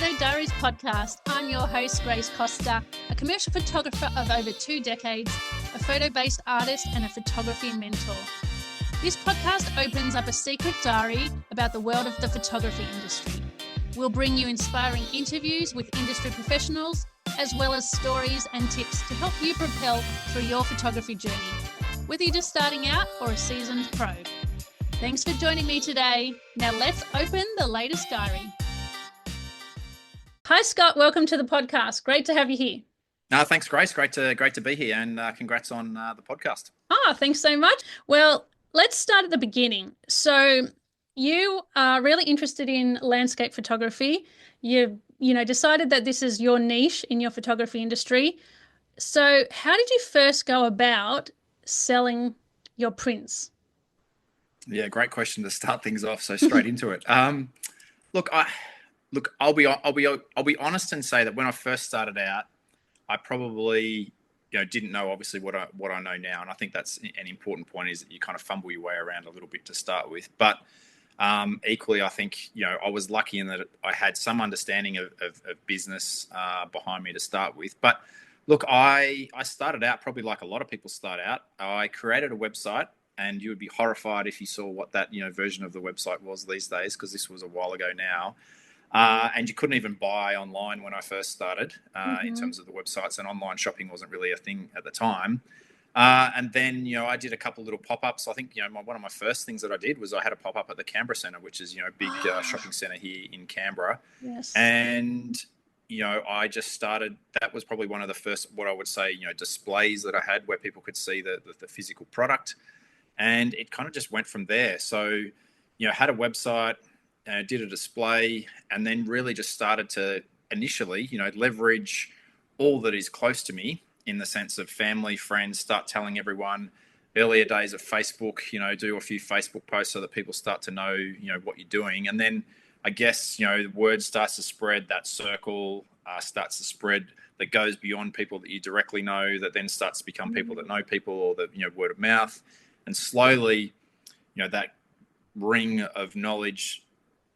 Photo Diaries podcast. I'm your host, Grace Costa, a commercial photographer of over 2 decades, a photo-based artist and a photography mentor. This podcast opens up a secret diary about the world of the photography industry. We'll bring you inspiring interviews with industry professionals, as well as stories and tips to help you propel through your photography journey, whether you're just starting out or a seasoned pro. Thanks for joining me today. Now let's open the latest diary. Hi, Scott. Welcome to the podcast. Great to have you here. No, thanks, Grace. Great to be here, and congrats on the podcast. Thanks so much. Well, let's start at the beginning. So you are really interested in landscape photography. You've decided that this is your niche in your photography industry. So how did you first go about selling your prints? Yeah, great question to start things off. So straight into it. I'll be honest and say that when I first started out, I probably didn't know obviously what I know now, and I think that's an important point, is that you kind of fumble your way around a little bit to start with. But equally, I think I was lucky in that I had some understanding of business behind me to start with. But look, I started out probably like a lot of people start out. I created a website, and you would be horrified if you saw what that version of the website was these days, because this was a while ago now. And you couldn't even buy online when I first started in terms of the websites, and online shopping wasn't really a thing at the time. And then, I did a couple of little pop-ups. I think, one of my first things that I did was I had a pop-up at the Canberra Centre, which is, a big shopping centre here in Canberra. Yes. And, I just started, that was probably one of the first, what I would say, displays that I had where people could see the physical product. And it kind of just went from there. So, had a website, did a display, and then really just started to initially, leverage all that is close to me in the sense of family, friends, start telling everyone. Earlier days of Facebook, do a few Facebook posts so that people start to know, what you're doing. And then I guess, the word starts to spread, that circle starts to spread that goes beyond people that you directly know, that then starts to become people that know people, or the, word of mouth. And slowly, that ring of knowledge,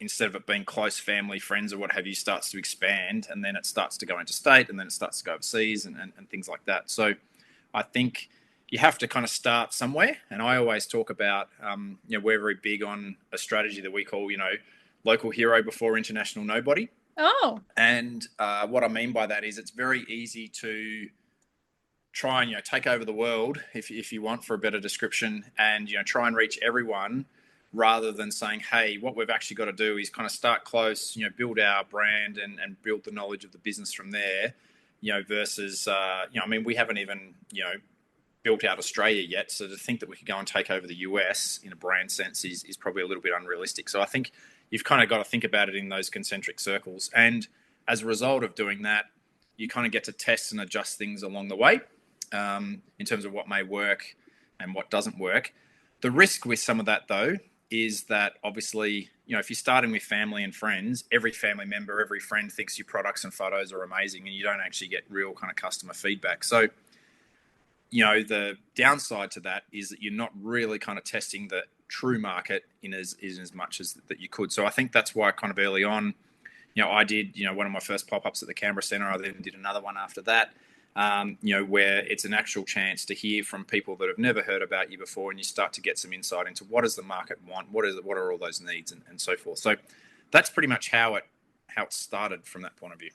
instead of it being close family, friends, or what have you, starts to expand, and then it starts to go interstate, and then it starts to go overseas and things like that. So I think you have to kind of start somewhere. And I always talk about, we're very big on a strategy that we call, local hero before international nobody. Oh. And what I mean by that is it's very easy to try and, take over the world, if you want, for a better description, and, try and reach everyone, rather than saying, hey, what we've actually got to do is kind of start close, build our brand and build the knowledge of the business from there, versus, we haven't even, built out Australia yet. So to think that we could go and take over the US in a brand sense is probably a little bit unrealistic. So I think you've kind of got to think about it in those concentric circles. And as a result of doing that, you kind of get to test and adjust things along the way, in terms of what may work and what doesn't work. The risk with some of that, though, is that obviously, if you're starting with family and friends, every family member, every friend thinks your products and photos are amazing, and you don't actually get real kind of customer feedback. So, the downside to that is that you're not really kind of testing the true market in as much as that you could. So I think that's why kind of early on, I did, one of my first pop-ups at the Canberra Centre. I then did another one after that. Where it's an actual chance to hear from people that have never heard about you before, and you start to get some insight into what does the market want, what are all those needs, and so forth. So that's pretty much how it started from that point of view.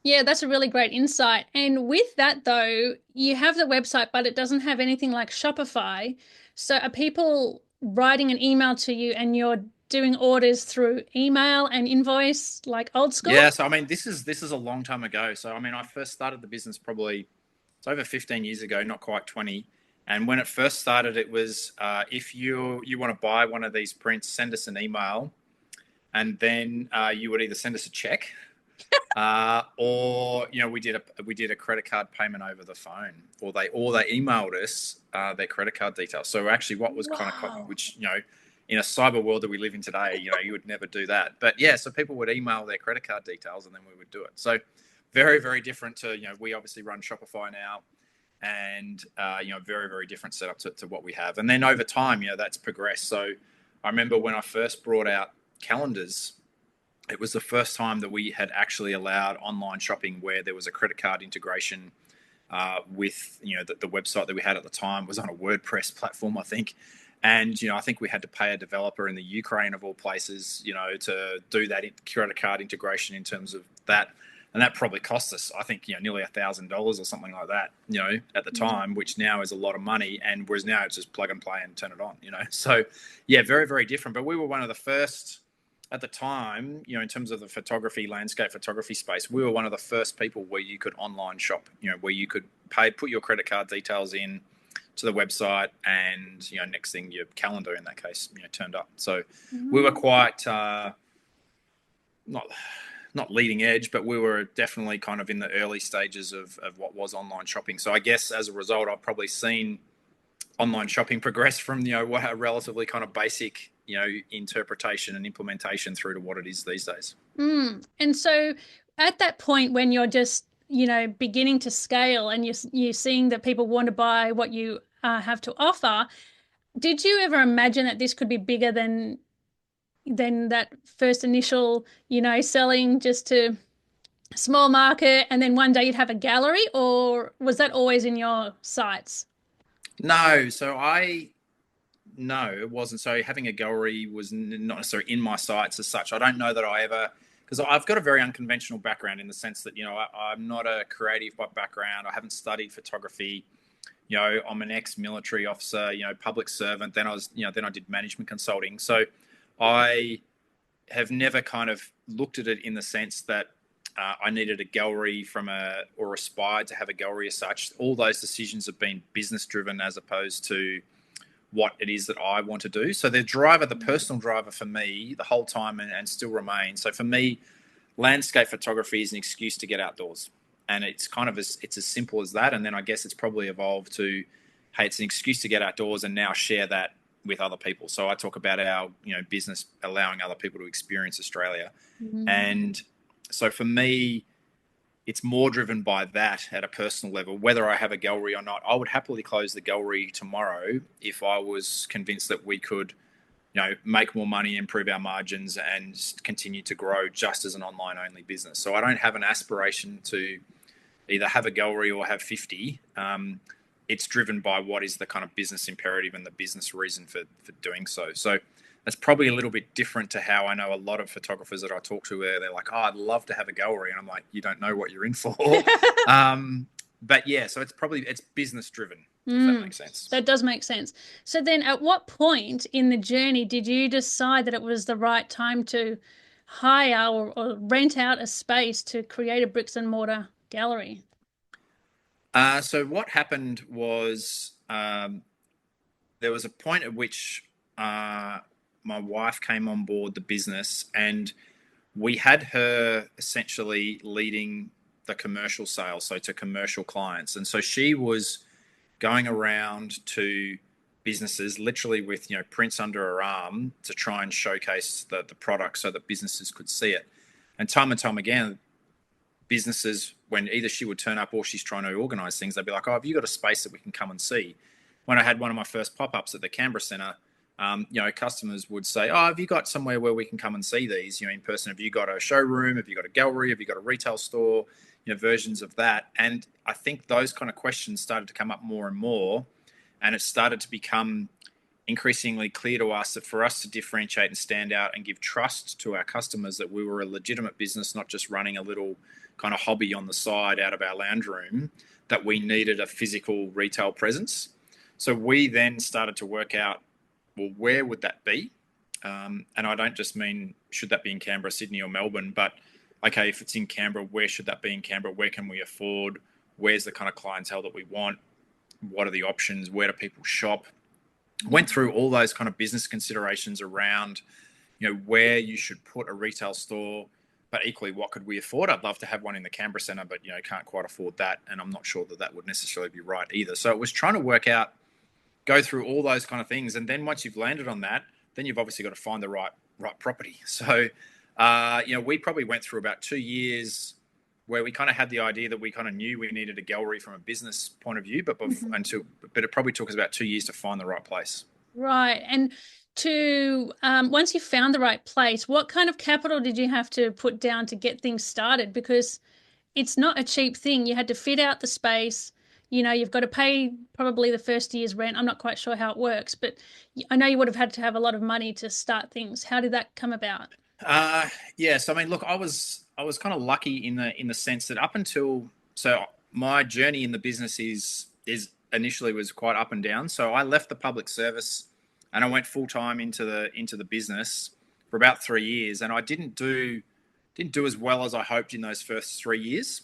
Yeah, that's a really great insight. And with that, though, you have the website, but it doesn't have anything like Shopify. So are people writing an email to you and you're doing orders through email and invoice like old school? Yeah, so this is a long time ago. So I first started the business probably, it's over 15 years ago, not quite 20. And when it first started, it was if you want to buy one of these prints, send us an email, and then you would either send us a check, or we did a credit card payment over the phone, or they emailed us their credit card details. So actually, what was kind of, which in a cyber world that we live in today, you would never do that. But yeah, so people would email their credit card details, and then we would do it. So very, very different to, we obviously run Shopify now, and very, very different setup to what we have. And then over time, that's progressed. So I remember when I first brought out calendars, it was the first time that we had actually allowed online shopping where there was a credit card integration with, the website that we had at the time was on a WordPress platform, I think. And, I think we had to pay a developer in the Ukraine of all places, to do that credit card integration in terms of that. And that probably cost us, I think, nearly $1,000 or something like that, at the time, which now is a lot of money. And whereas now it's just plug and play and turn it on, So, yeah, very, very different. But we were one of the first at the time, in terms of the landscape photography space, we were one of the first people where you could online shop, where you could put your credit card details in to the website, and next thing, your calendar in that case turned up. So we were quite not leading edge, but we were definitely kind of in the early stages of what was online shopping. So I guess as a result, I've probably seen online shopping progress from a relatively kind of basic interpretation and implementation through to what it is these days. And so at that point when you're just beginning to scale and you're seeing that people want to buy what you have to offer, did you ever imagine that this could be bigger than that first initial selling just to small market, and then one day you'd have a gallery? Or was that always in your sights? No, it wasn't. So having a gallery was not necessarily in my sights as such. I don't know that I ever, because I've got a very unconventional background in the sense that, I'm not a creative by background. I haven't studied photography. I'm an ex-military officer, public servant. Then then I did management consulting. So I have never kind of looked at it in the sense that I needed a gallery or aspired to have a gallery as such. All those decisions have been business driven as opposed to what it is that I want to do. So the personal driver for me the whole time and still remains. So for me, landscape photography is an excuse to get outdoors. And it's kind of it's as simple as that. And then I guess it's probably evolved to, hey, it's an excuse to get outdoors and now share that with other people. So I talk about our, business allowing other people to experience Australia. And so for me, it's more driven by that at a personal level. Whether I have a gallery or not, I would happily close the gallery tomorrow if I was convinced that we could, make more money, improve our margins, and continue to grow just as an online only business. So I don't have an aspiration to either have a gallery or have 50. It's driven by what is the kind of business imperative and the business reason for doing so. So that's probably a little bit different to how I know a lot of photographers that I talk to where they're like, oh, I'd love to have a gallery. And I'm like, you don't know what you're in for. But yeah, so it's business driven, if that makes sense. That does make sense. So then at what point in the journey did you decide that it was the right time to hire or rent out a space to create a bricks and mortar gallery? So what happened was there was a point at which my wife came on board the business, and we had her essentially leading the commercial sales, so to commercial clients. And so she was going around to businesses literally with prints under her arm to try and showcase the product so that businesses could see it. And time again, businesses, when either she would turn up or she's trying to organize things, they'd be like, oh, have you got a space that we can come and see? When I had one of my first pop-ups at the Canberra Centre, customers would say, oh, have you got somewhere where we can come and see these, in person? Have you got a showroom? Have you got a gallery? Have you got a retail store? Versions of that. And I think those kind of questions started to come up more and more. And it started to become increasingly clear to us that for us to differentiate and stand out and give trust to our customers that we were a legitimate business, not just running a little kind of hobby on the side out of our lounge room, that we needed a physical retail presence. So we then started to work out, well, where would that be? And I don't just mean, should that be in Canberra, Sydney or Melbourne, but okay, if it's in Canberra, where should that be in Canberra? Where can we afford? Where's the kind of clientele that we want? What are the options? Where do people shop? Went through all those kind of business considerations around, where you should put a retail store, but equally, what could we afford? I'd love to have one in the Canberra Centre, but, can't quite afford that. And I'm not sure that would necessarily be right either. So it was trying to work out, go through all those kind of things. And then once you've landed on that, then you've obviously got to find the right property. So, we probably went through about 2 years where we kind of had the idea that we kind of knew we needed a gallery from a business point of view, but it probably took us about 2 years to find the right place. Right. And to once you found the right place, what kind of capital did you have to put down to get things started? Because it's not a cheap thing. You had to fit out the space. You've got to pay probably the first year's rent. I'm not quite sure how it works, but I know you would have had to have a lot of money to start things. How did that come about? Uh, yes, I mean, look, I was kind of lucky in the sense that up until so my journey in the business is initially was quite up and down. So I left the public service and I went full time into the business for about 3 years, and I didn't do as well as I hoped in those first 3 years,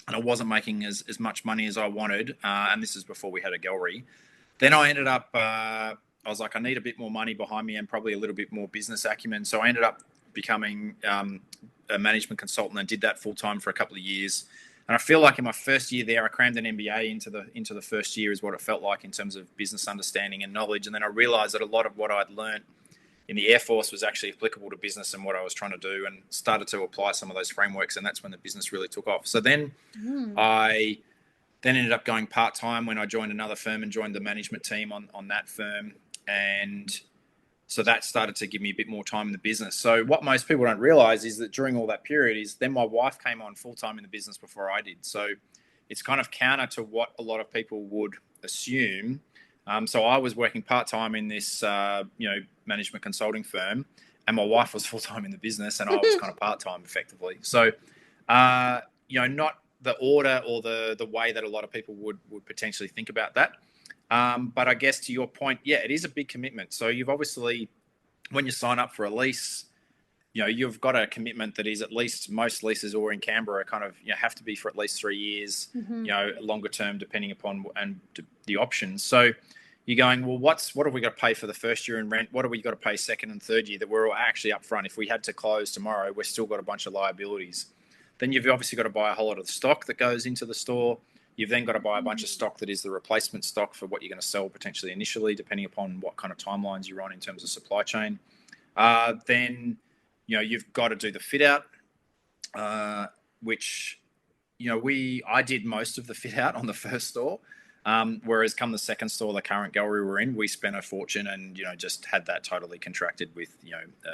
and I wasn't making as much money as I wanted. And this is before we had a gallery. Then I ended up, I was like, I need a bit more money behind me and probably a little bit more business acumen. So I ended up becoming a management consultant and did that full time for a couple of years. And I feel like in my first year there, I crammed an MBA into the first year, is what it felt like in terms of business understanding and knowledge. And then I realized that a lot of what I'd learned in the Air Force was actually applicable to business and what I was trying to do, and started to apply some of those frameworks. And that's when the business really took off. So then I then ended up going part-time when I joined another firm and joined the management team on that firm. And so that started to give me a bit more time in the business. So what most people don't realize is that during all that period is then my wife came on full-time in the business before I did. So it's kind of counter to what a lot of people would assume. So I was working part-time in this, management consulting firm, and my wife was full-time in the business, and I was kind of part-time effectively. So, not the order or the way that a lot of people would potentially think about that. But I guess to your point, yeah, it is a big commitment. So you've obviously, when you sign up for a lease, you've got a commitment that is, at least most leases or in Canberra kind of, have to be for at least 3 years, longer term, depending upon and the options. So you're going, well, what have we got to pay for the first year in rent? What have we got to pay second and third year that we're all actually up front? If we had to close tomorrow, we've still got a bunch of liabilities. Then you've obviously got to buy a whole lot of the stock that goes into the store. You've then got to buy a bunch of stock that is the replacement stock for what you're going to sell potentially initially, depending upon what kind of timelines you're on in terms of supply chain. Then, you've got to do the fit out, which, I did most of the fit out on the first store. Whereas come the second store, the current gallery we're in, we spent a fortune and, just had that totally contracted with,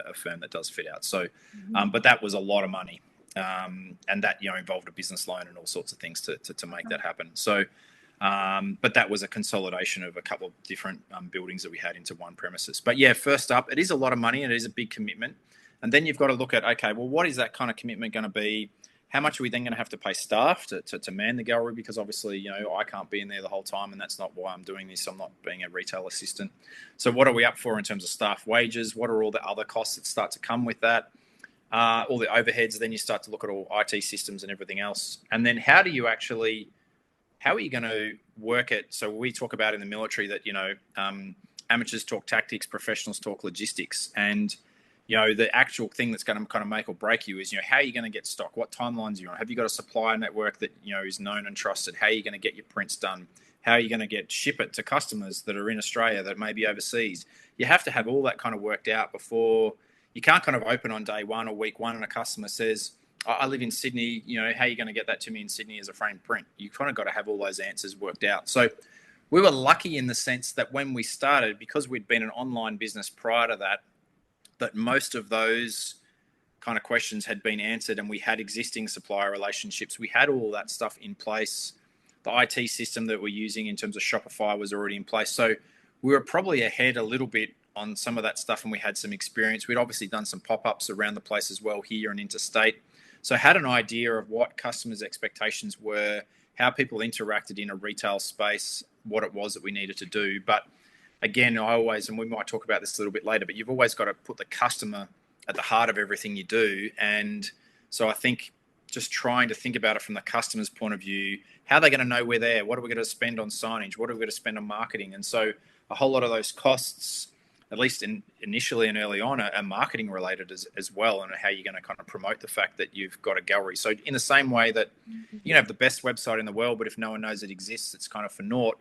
a firm that does fit out. So, but that was a lot of money. And that, involved a business loan and all sorts of things to make that happen. So, but that was a consolidation of a couple of different buildings that we had into one premises. But yeah, first up, it is a lot of money and it is a big commitment. And then you've got to look at, okay, well, what is that kind of commitment going to be? How much are we then going to have to pay staff to man the gallery? Because obviously, I can't be in there the whole time, and that's not why I'm doing this. I'm not being a retail assistant. So what are we up for in terms of staff wages? What are all the other costs that start to come with that? All the overheads. Then you start to look at all IT systems and everything else. And then how are you going to work it? So we talk about in the military that, amateurs talk tactics, professionals talk logistics. And, the actual thing that's going to kind of make or break you is, how are you going to get stock? What timelines are you on? Have you got a supplier network that, is known and trusted? How are you going to get your prints done? How are you going to ship it to customers that are in Australia, that may be overseas? You have to have all that kind of worked out before. You can't kind of open on day one or week one and a customer says, I live in Sydney, how are you going to get that to me in Sydney as a framed print? You kind of got to have all those answers worked out. So we were lucky in the sense that when we started, because we'd been an online business prior to that most of those kind of questions had been answered, and we had existing supplier relationships. We had all that stuff in place. The IT system that we're using in terms of Shopify was already in place. So we were probably ahead a little bit on some of that stuff, and we had some experience. We'd obviously done some pop-ups around the place as well, here and interstate. So I had an idea of what customers' expectations were, how people interacted in a retail space, what it was that we needed to do. But again, and we might talk about this a little bit later, but you've always got to put the customer at the heart of everything you do. And so I think just trying to think about it from the customer's point of view, how are they going to know we're there? What are we going to spend on signage? What are we going to spend on marketing? And so a whole lot of those costs, at least initially and early on, are marketing related as well, and how you're going to kind of promote the fact that you've got a gallery. So in the same way that you can have the best website in the world, but if no one knows it exists, it's kind of for naught.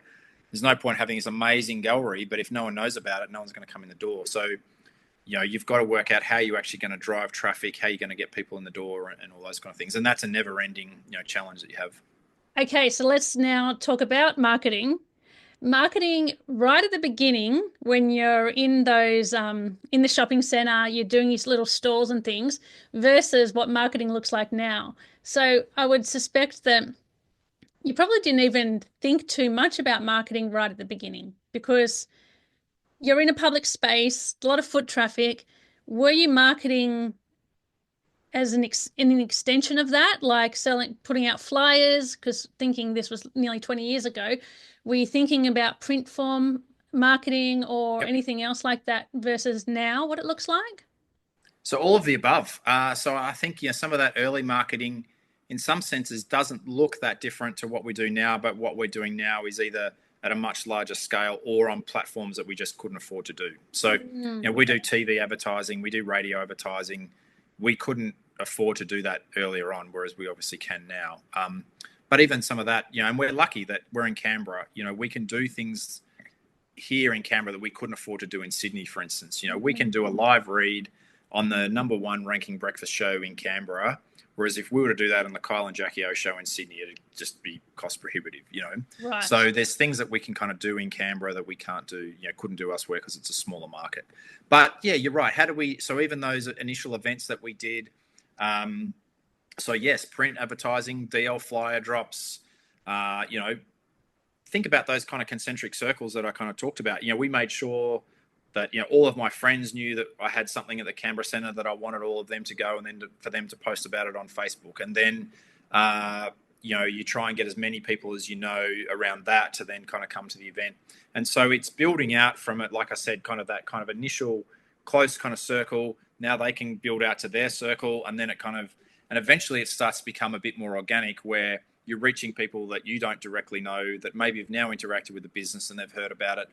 There's no point having this amazing gallery, but if no one knows about it, no one's going to come in the door. So, you've got to work out how you're actually going to drive traffic, how you're going to get people in the door, and all those kind of things. And that's a never-ending, challenge that you have. Okay, so let's now talk about marketing. marketing right at the beginning when you're in those in the shopping center, you're doing these little stalls and things versus what marketing looks like now. So I would suspect that you probably didn't even think too much about marketing right at the beginning because you're in a public space, a lot of foot traffic. Were you marketing as in an extension of that, like selling, putting out flyers? Because thinking this was nearly 20 years ago, were you thinking about print form marketing or Yep. anything else like that versus now what it looks like? So all of the above. So I think some of that early marketing, in some senses, doesn't look that different to what we do now. But what we're doing now is either at a much larger scale or on platforms that we just couldn't afford to do. So we do TV advertising, we do radio advertising. We couldn't afford to do that earlier on, whereas we obviously can now. But even some of that, and we're lucky that we're in Canberra. We can do things here in Canberra that we couldn't afford to do in Sydney, for instance. We can do a live read on the #1 ranking breakfast show in Canberra, whereas if we were to do that on the Kyle and Jackie O show in Sydney, it'd just be cost prohibitive, Right. So there's things that we can kind of do in Canberra that we can't do, couldn't do elsewhere because it's a smaller market. But yeah, you're right. So even those initial events that we did, so yes, print advertising, DL flyer drops, think about those kind of concentric circles that I kind of talked about. We made sure that all of my friends knew that I had something at the Canberra Centre that I wanted all of them to go, and then for them to post about it on Facebook. And then you try and get as many people as around that to then kind of come to the event. And so it's building out from it, like I said, kind of that kind of initial close kind of circle. Now they can build out to their circle, and then and eventually it starts to become a bit more organic, where you're reaching people that you don't directly know that maybe have now interacted with the business and they've heard about it.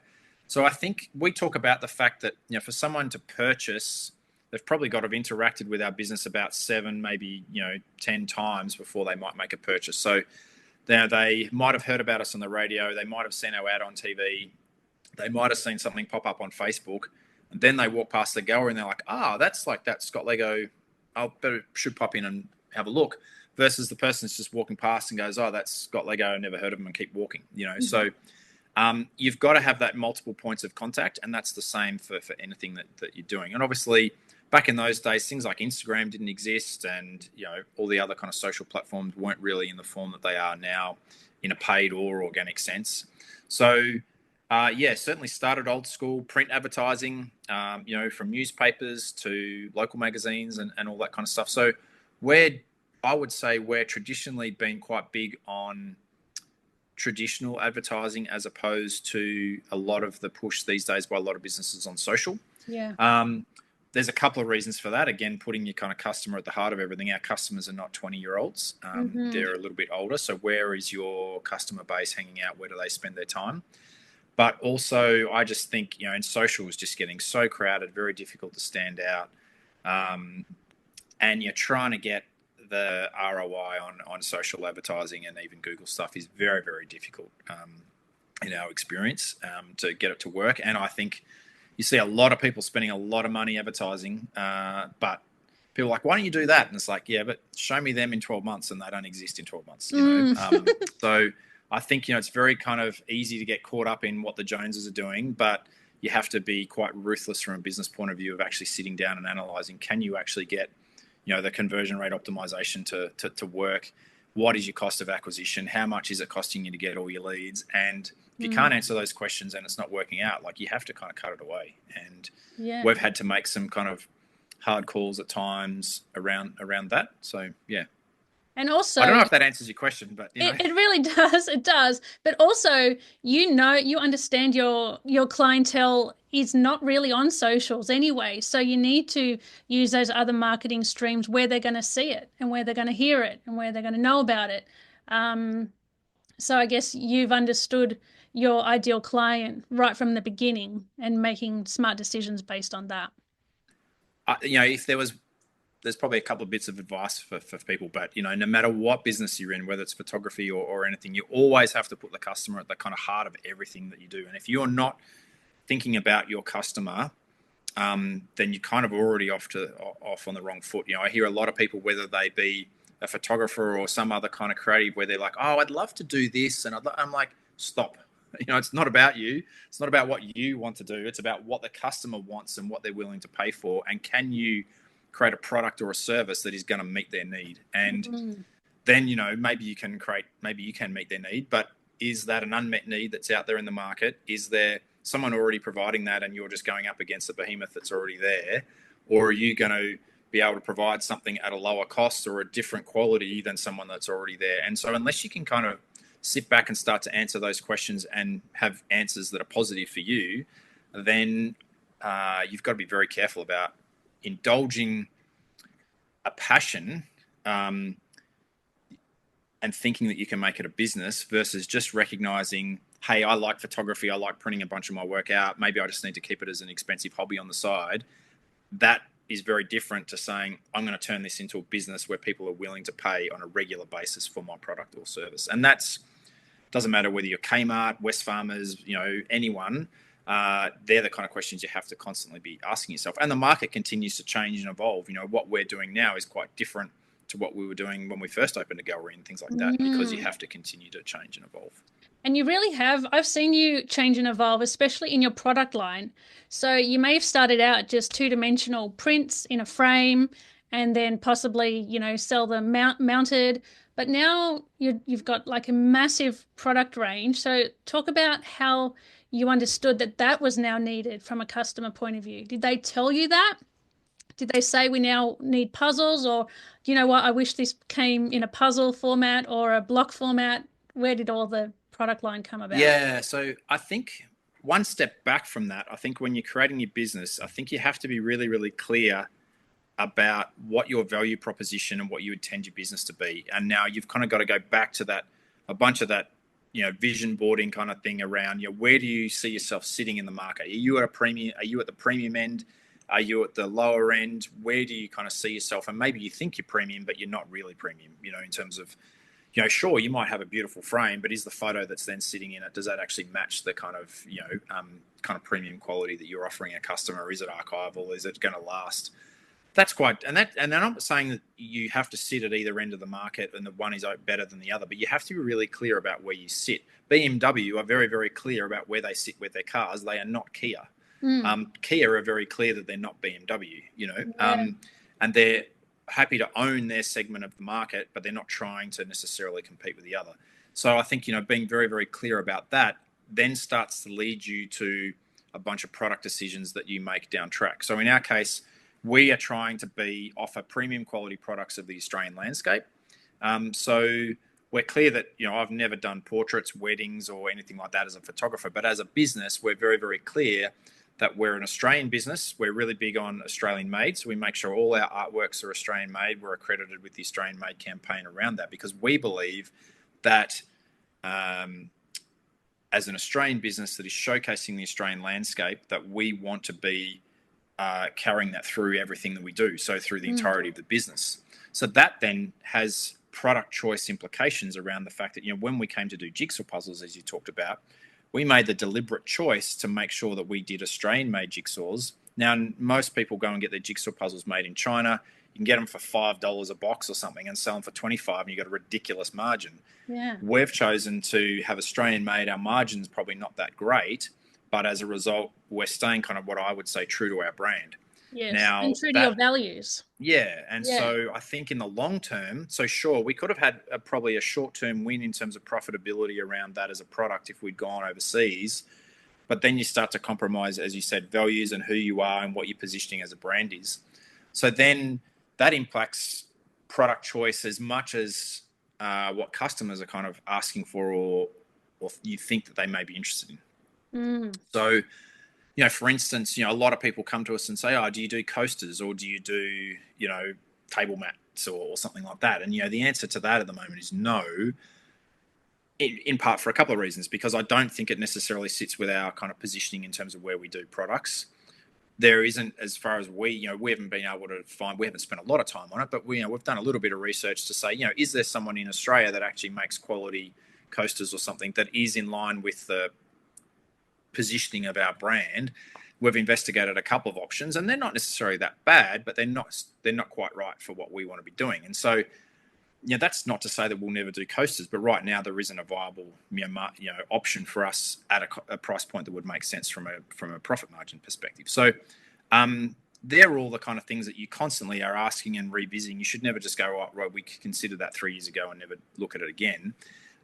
So I think we talk about the fact that, for someone to purchase, they've probably got to have interacted with our business about 7, maybe, 10 times before they might make a purchase. So they might have heard about us on the radio. They might have seen our ad on TV. They might have seen something pop up on Facebook. And then they walk past the gallery and they're like, that's like that Scott Leggo. Should pop in and have a look. Versus the person's just walking past and goes, that's Scott Leggo. I never heard of him, and keep walking, Mm-hmm. So you've got to have that multiple points of contact, and that's the same for anything that you're doing. And obviously, back in those days, things like Instagram didn't exist, and all the other kind of social platforms weren't really in the form that they are now, in a paid or organic sense. So, certainly started old school print advertising, from newspapers to local magazines and all that kind of stuff. So, I would say we're traditionally been quite big on traditional advertising as opposed to a lot of the push these days by a lot of businesses on social. Yeah. There's a couple of reasons for that. Again, putting your kind of customer at the heart of everything. Our customers are not 20-year-olds. Mm-hmm. They're a little bit older. So where is your customer base hanging out? Where do they spend their time? But also, I just think, in social is just getting so crowded, very difficult to stand out. And you're trying to get the ROI on social advertising and even Google stuff is very, very difficult in our experience to get it to work. And I think you see a lot of people spending a lot of money advertising, but people are like, why don't you do that? And it's like, yeah, but show me them in 12 months, and they don't exist in 12 months. So I think, it's very kind of easy to get caught up in what the Joneses are doing, but you have to be quite ruthless from a business point of view of actually sitting down and analyzing, can you actually get the conversion rate optimization to work? What is your cost of acquisition? How much is it costing you to get all your leads? And if you can't answer those questions and it's not working out, like, you have to kind of cut it away. And we've had to make some kind of hard calls at times around that. So, yeah. And also, I don't know if that answers your question, but it really does. It does. But also, you understand your clientele is not really on socials anyway. So you need to use those other marketing streams where they're going to see it and where they're going to hear it and where they're going to know about it. So I guess you've understood your ideal client right from the beginning and making smart decisions based on that. If there's probably a couple of bits of advice for people, but no matter what business you're in, whether it's photography or anything, you always have to put the customer at the kind of heart of everything that you do. And if you're not thinking about your customer, then you're kind of already off on the wrong foot. I hear a lot of people, whether they be a photographer or some other kind of creative, where they're like, oh, I'd love to do this. And I'm like, stop. It's not about you. It's not about what you want to do. It's about what the customer wants and what they're willing to pay for. And can you create a product or a service that is going to meet their need? And then, maybe you can meet their need, but is that an unmet need that's out there in the market? Is there someone already providing that and you're just going up against a behemoth that's already there? Or are you going to be able to provide something at a lower cost or a different quality than someone that's already there? And so unless you can kind of sit back and start to answer those questions and have answers that are positive for you, then you've got to be very careful about indulging a passion and thinking that you can make it a business versus just recognizing, hey, I like photography, I like printing a bunch of my work out, maybe I just need to keep it as an expensive hobby on the side. That is very different to saying, I'm going to turn this into a business where people are willing to pay on a regular basis for my product or service. And that's, doesn't matter whether you're Kmart, Wesfarmers, anyone, they're the kind of questions you have to constantly be asking yourself. And the market continues to change and evolve. What we're doing now is quite different to what we were doing when we first opened a gallery and things like that, because you have to continue to change and evolve. And you really have. I've seen you change and evolve, especially in your product line. So you may have started out just two-dimensional prints in a frame and then possibly, sell them mounted. But now you've got like a massive product range. So talk about how you understood that was now needed from a customer point of view. Did they tell you that? Did they say we now need puzzles, or you know what, I wish this came in a puzzle format or a block format? Where did all the product line come about? Yeah, so I think one step back from that, I think when you're creating your business, I think you have to be really, really clear about what your value proposition and what you intend your business to be. And now you've kind of got to go back to that, a bunch of that, vision boarding kind of thing around, where do you see yourself sitting in the market? Are you at a premium? Are you at the premium end? Are you at the lower end? Where do you kind of see yourself? And maybe you think you're premium, but you're not really premium, in terms of, sure, you might have a beautiful frame, but is the photo that's then sitting in it, does that actually match the kind of, kind of premium quality that you're offering a customer? Is it archival? Is it going to last? That's quite, and I'm not saying that you have to sit at either end of the market and the one is better than the other, but you have to be really clear about where you sit. BMW are very, very clear about where they sit with their cars. They are not Kia. Kia are very clear that they're not BMW, and they're happy to own their segment of the market, but they're not trying to necessarily compete with the other. So I think, being very, very clear about that then starts to lead you to a bunch of product decisions that you make down track. So in our case, we are trying to offer premium quality products of the Australian landscape. So we're clear that, I've never done portraits, weddings, or anything like that as a photographer, but as a business, we're very, very clear that we're an Australian business. We're really big on Australian made. So we make sure all our artworks are Australian made. We're accredited with the Australian made campaign around that, because we believe that as an Australian business that is showcasing the Australian landscape, that we want to be carrying that through everything that we do. So through the entirety of the business. So that then has product choice implications around the fact that, when we came to do jigsaw puzzles, as you talked about, we made the deliberate choice to make sure that we did Australian-made jigsaws. Now, most people go and get their jigsaw puzzles made in China. You can get them for $5 a box or something and sell them for $25, and you got a ridiculous margin. Yeah. We've chosen to have Australian-made. Our margin's probably not that great, but as a result, we're staying kind of what I would say true to our brand. Yes, now, and true to your values. Yeah, and so I think in the long term, so sure, we could have had probably a short-term win in terms of profitability around that as a product if we'd gone overseas, but then you start to compromise, as you said, values and who you are and what your positioning as a brand is. So then that impacts product choice as much as what customers are kind of asking for or you think that they may be interested in. So, for instance, a lot of people come to us and say, oh, do you do coasters or do you do, table mats or something like that? And, the answer to that at the moment is no, in part for a couple of reasons, because I don't think it necessarily sits with our kind of positioning in terms of where we do products. There isn't, as far as we haven't been able to find, we haven't spent a lot of time on it, but we've done a little bit of research to say, is there someone in Australia that actually makes quality coasters or something that is in line with the positioning of our brand? We've investigated a couple of options, and they're not necessarily that bad, but they're not quite right for what we want to be doing. And so that's not to say that we'll never do coasters, but right now there isn't a viable option for us at a price point that would make sense from a profit margin perspective. So they're all the kind of things that you constantly are asking and revisiting. You should never just go, oh, right, we considered that 3 years ago and never look at it again.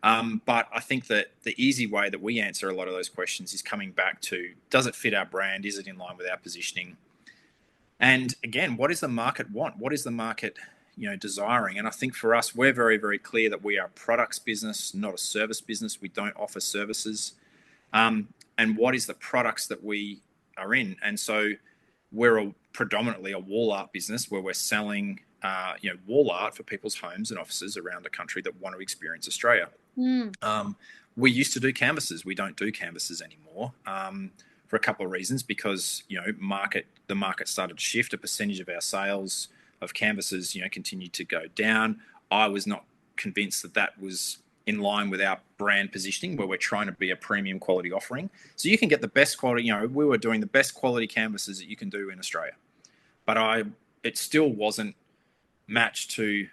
But I think that the easy way that we answer a lot of those questions is coming back to, does it fit our brand? Is it in line with our positioning? And again, what does the market want? What is the market, desiring? And I think for us, we're very, very clear that we are a products business, not a service business. We don't offer services. And what is the products that we are in? And so we're predominantly a wall art business where we're selling, wall art for people's homes and offices around the country that want to experience Australia. We used to do canvases. We don't do canvases anymore for a couple of reasons, because the market started to shift. A percentage of our sales of canvases continued to go down. I was not convinced that was in line with our brand positioning, where we're trying to be a premium quality offering. So you can get the best quality. We were doing the best quality canvases that you can do in Australia, but it still wasn't matched to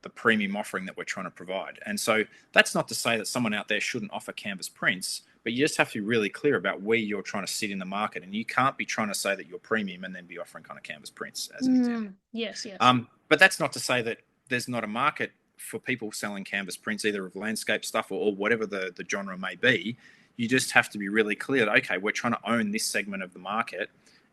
the premium offering that we're trying to provide. And so that's not to say that someone out there shouldn't offer canvas prints, but you just have to be really clear about where you're trying to sit in the market. And you can't be trying to say that you're premium and then be offering kind of canvas prints as an example. Yes. But that's not to say that there's not a market for people selling canvas prints, either of landscape stuff or whatever the genre may be. You just have to be really clear that, okay, we're trying to own this segment of the market.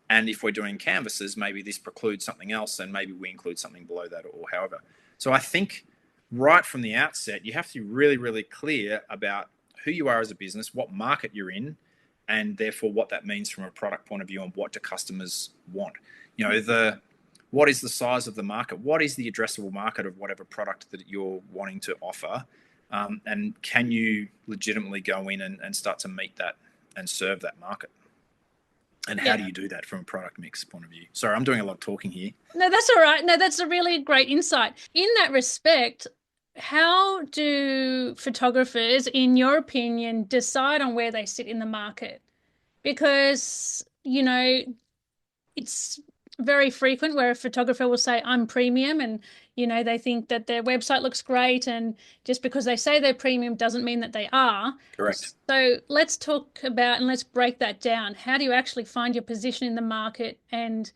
And if we're doing canvases, maybe this precludes something else, and maybe we include something below that or however. So I think right from the outset, you have to be really, really clear about who you are as a business, what market you're in, and therefore what that means from a product point of view and what do customers want. What is the size of the market? What is the addressable market of whatever product that you're wanting to offer? And can you legitimately go in and start to meet that and serve that market? And how do you do that from a product mix point of view? Sorry, I'm doing a lot of talking here. No, that's all right. No, that's a really great insight. In that respect, how do photographers, in your opinion, decide on where they sit in the market? Because, it's very frequent where a photographer will say, I'm premium, and, they think that their website looks great. And just because they say they're premium doesn't mean that they are. Correct. So let's talk about, and let's break that down. How do you actually find your position in the market and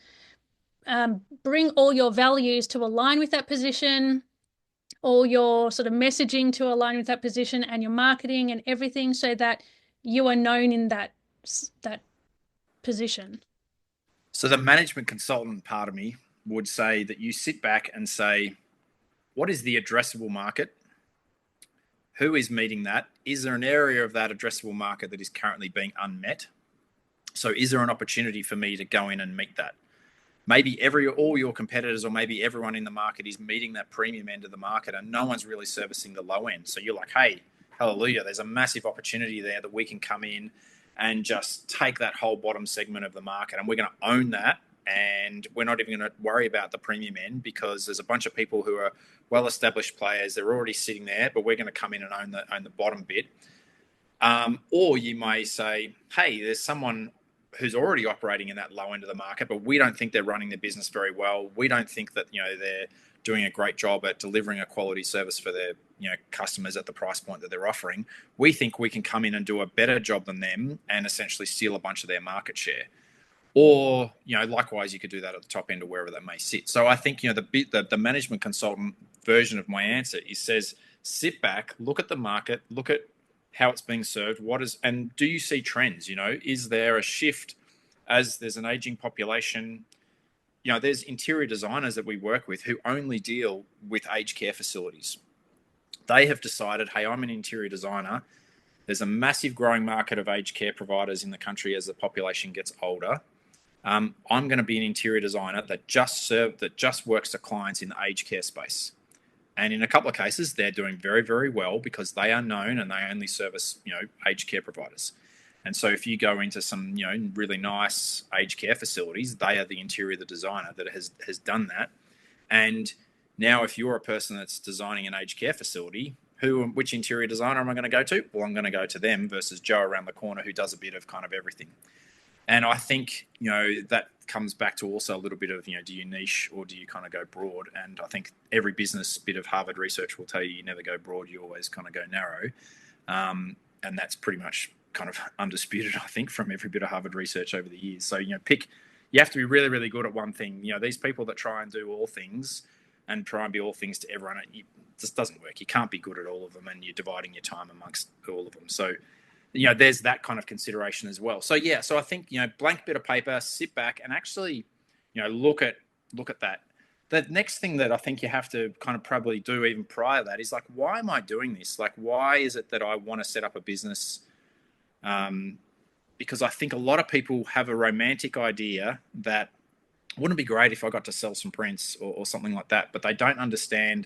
bring all your values to align with that position, all your sort of messaging to align with that position, and your marketing and everything, so that you are known in that position? So the management consultant part of me would say that you sit back and say, what is the addressable market? Who is meeting that? Is there an area of that addressable market that is currently being unmet? So is there an opportunity for me to go in and meet that? Maybe all your competitors, or maybe everyone in the market, is meeting that premium end of the market and no one's really servicing the low end. So you're like, hey, hallelujah, there's a massive opportunity there that we can come in and just take that whole bottom segment of the market, and we're going to own that. And we're not even going to worry about the premium end, because there's a bunch of people who are well-established players. They're already sitting there, but we're going to come in and own the bottom bit. Or you may say, hey, there's someone who's already operating in that low end of the market, but we don't think they're running their business very well. We don't think that they're doing a great job at delivering a quality service for their customers at the price point that they're offering. We think we can come in and do a better job than them and essentially steal a bunch of their market share. Or likewise, you could do that at the top end or wherever that may sit. So I think the management consultant version of my answer says, sit back, look at the market, look at how it's being served, and do you see trends? Is there a shift as there's an aging population? There's interior designers that we work with who only deal with aged care facilities. They have decided, hey, I'm an interior designer. There's a massive growing market of aged care providers in the country as the population gets older. I'm going to be an interior designer that just works to clients in the aged care space. And in a couple of cases, they're doing very, very well because they are known and they only service, aged care providers. And so if you go into some, really nice aged care facilities, they are the interior designer that has done that. And now if you're a person that's designing an aged care facility, which interior designer am I going to go to? Well, I'm going to go to them versus Joe around the corner who does a bit of kind of everything. And I think, that comes back to also a little bit of, do you niche or do you kind of go broad? And I think every business bit of Harvard research will tell you never go broad, you always kind of go narrow. And that's pretty much kind of undisputed, I think, from every bit of Harvard research over the years. So, you have to be really, really good at one thing. These people that try and do all things and try and be all things to everyone, it just doesn't work. You can't be good at all of them, and you're dividing your time amongst all of them. So, there's that kind of consideration as well. So, so I think, blank bit of paper, sit back and actually, look at that. The next thing that I think you have to kind of probably do even prior to that is like, why am I doing this? Like, why is it that I want to set up a business? Because I think a lot of people have a romantic idea that wouldn't it be great if I got to sell some prints or something like that, but they don't understand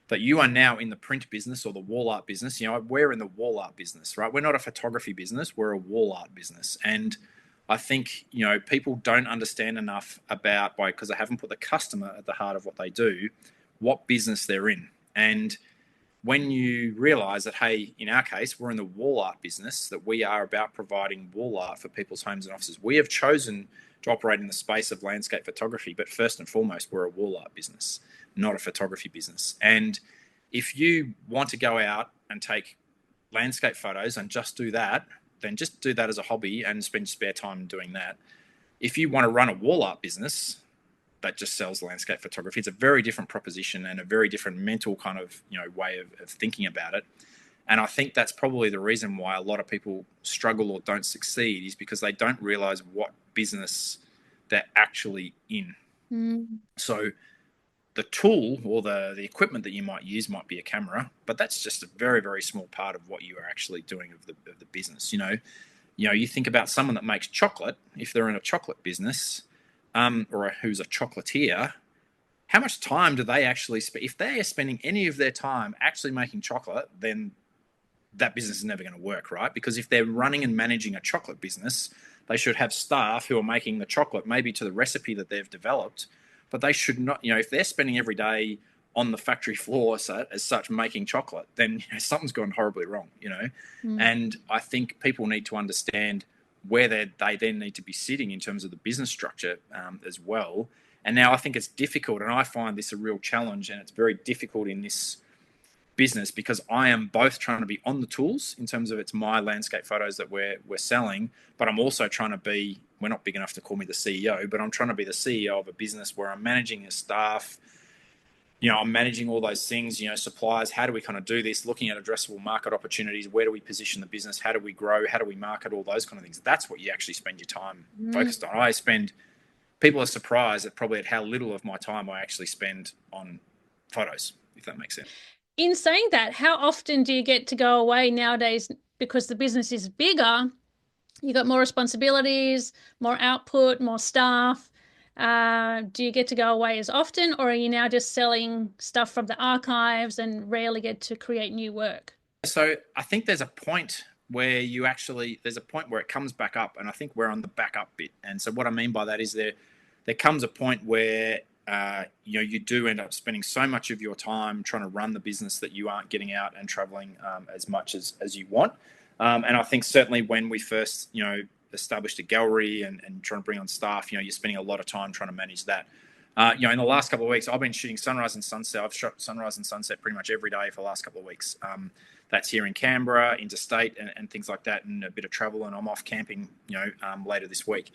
that you are now in the print business or the wall art business. We're in the wall art business, right? We're not a photography business. We're a wall art business. And I think, people don't understand enough about, because they haven't put the customer at the heart of what they do, what business they're in. And when you realize that, hey, in our case, we're in the wall art business, that we are about providing wall art for people's homes and offices. We have chosen to operate in the space of landscape photography, but first and foremost, we're a wall art business, not a photography business. And if you want to go out and take landscape photos and just do that, then just do that as a hobby and spend spare time doing that. If you want to run a wall art business that just sells landscape photography, it's a very different proposition and a very different mental kind of, way of thinking about it. And I think that's probably the reason why a lot of people struggle or don't succeed, is because they don't realize what business they're actually in. So the tool or the equipment that you might use might be a camera, but that's just a very, very small part of what you are actually doing of the business. You think about someone that makes chocolate. If they're in a chocolate business, or who's a chocolatier, how much time do they actually spend? If they are spending any of their time actually making chocolate, then that business is never going to work, right? Because if they're running and managing a chocolate business, they should have staff who are making the chocolate maybe to the recipe that they've developed, but they should not, if they're spending every day on the factory floor as such making chocolate, then something's gone horribly wrong, And I think people need to understand where they then need to be sitting in terms of the business structure as well. And now I think it's difficult, and I find this a real challenge, and it's very difficult in this business because I am both trying to be on the tools in terms of it's my landscape photos that we're selling, but I'm also trying to be, we're not big enough to call me the CEO, but I'm trying to be the CEO of a business where I'm managing a staff, I'm managing all those things, suppliers, how do we kind of do this, looking at addressable market opportunities, where do we position the business, how do we grow, how do we market, all those kind of things. That's what you actually spend your time focused on. People are surprised at how little of my time I actually spend on photos, if that makes sense. In saying that, how often do you get to go away nowadays? Because the business is bigger, you got more responsibilities, more output, more staff. Do you get to go away as often, or are you now just selling stuff from the archives and rarely get to create new work? So I think there's a point where it comes back up, and I think we're on the backup bit. And so what I mean by that is there comes a point where you do end up spending so much of your time trying to run the business that you aren't getting out and traveling as much as you want. And I think certainly when we first, established a gallery and trying to bring on staff, you're spending a lot of time trying to manage that. In the last couple of weeks, I've been shooting sunrise and sunset. I've shot sunrise and sunset pretty much every day for the last couple of weeks. That's here in Canberra, interstate, and things like that, and a bit of travel. And I'm off camping, later this week.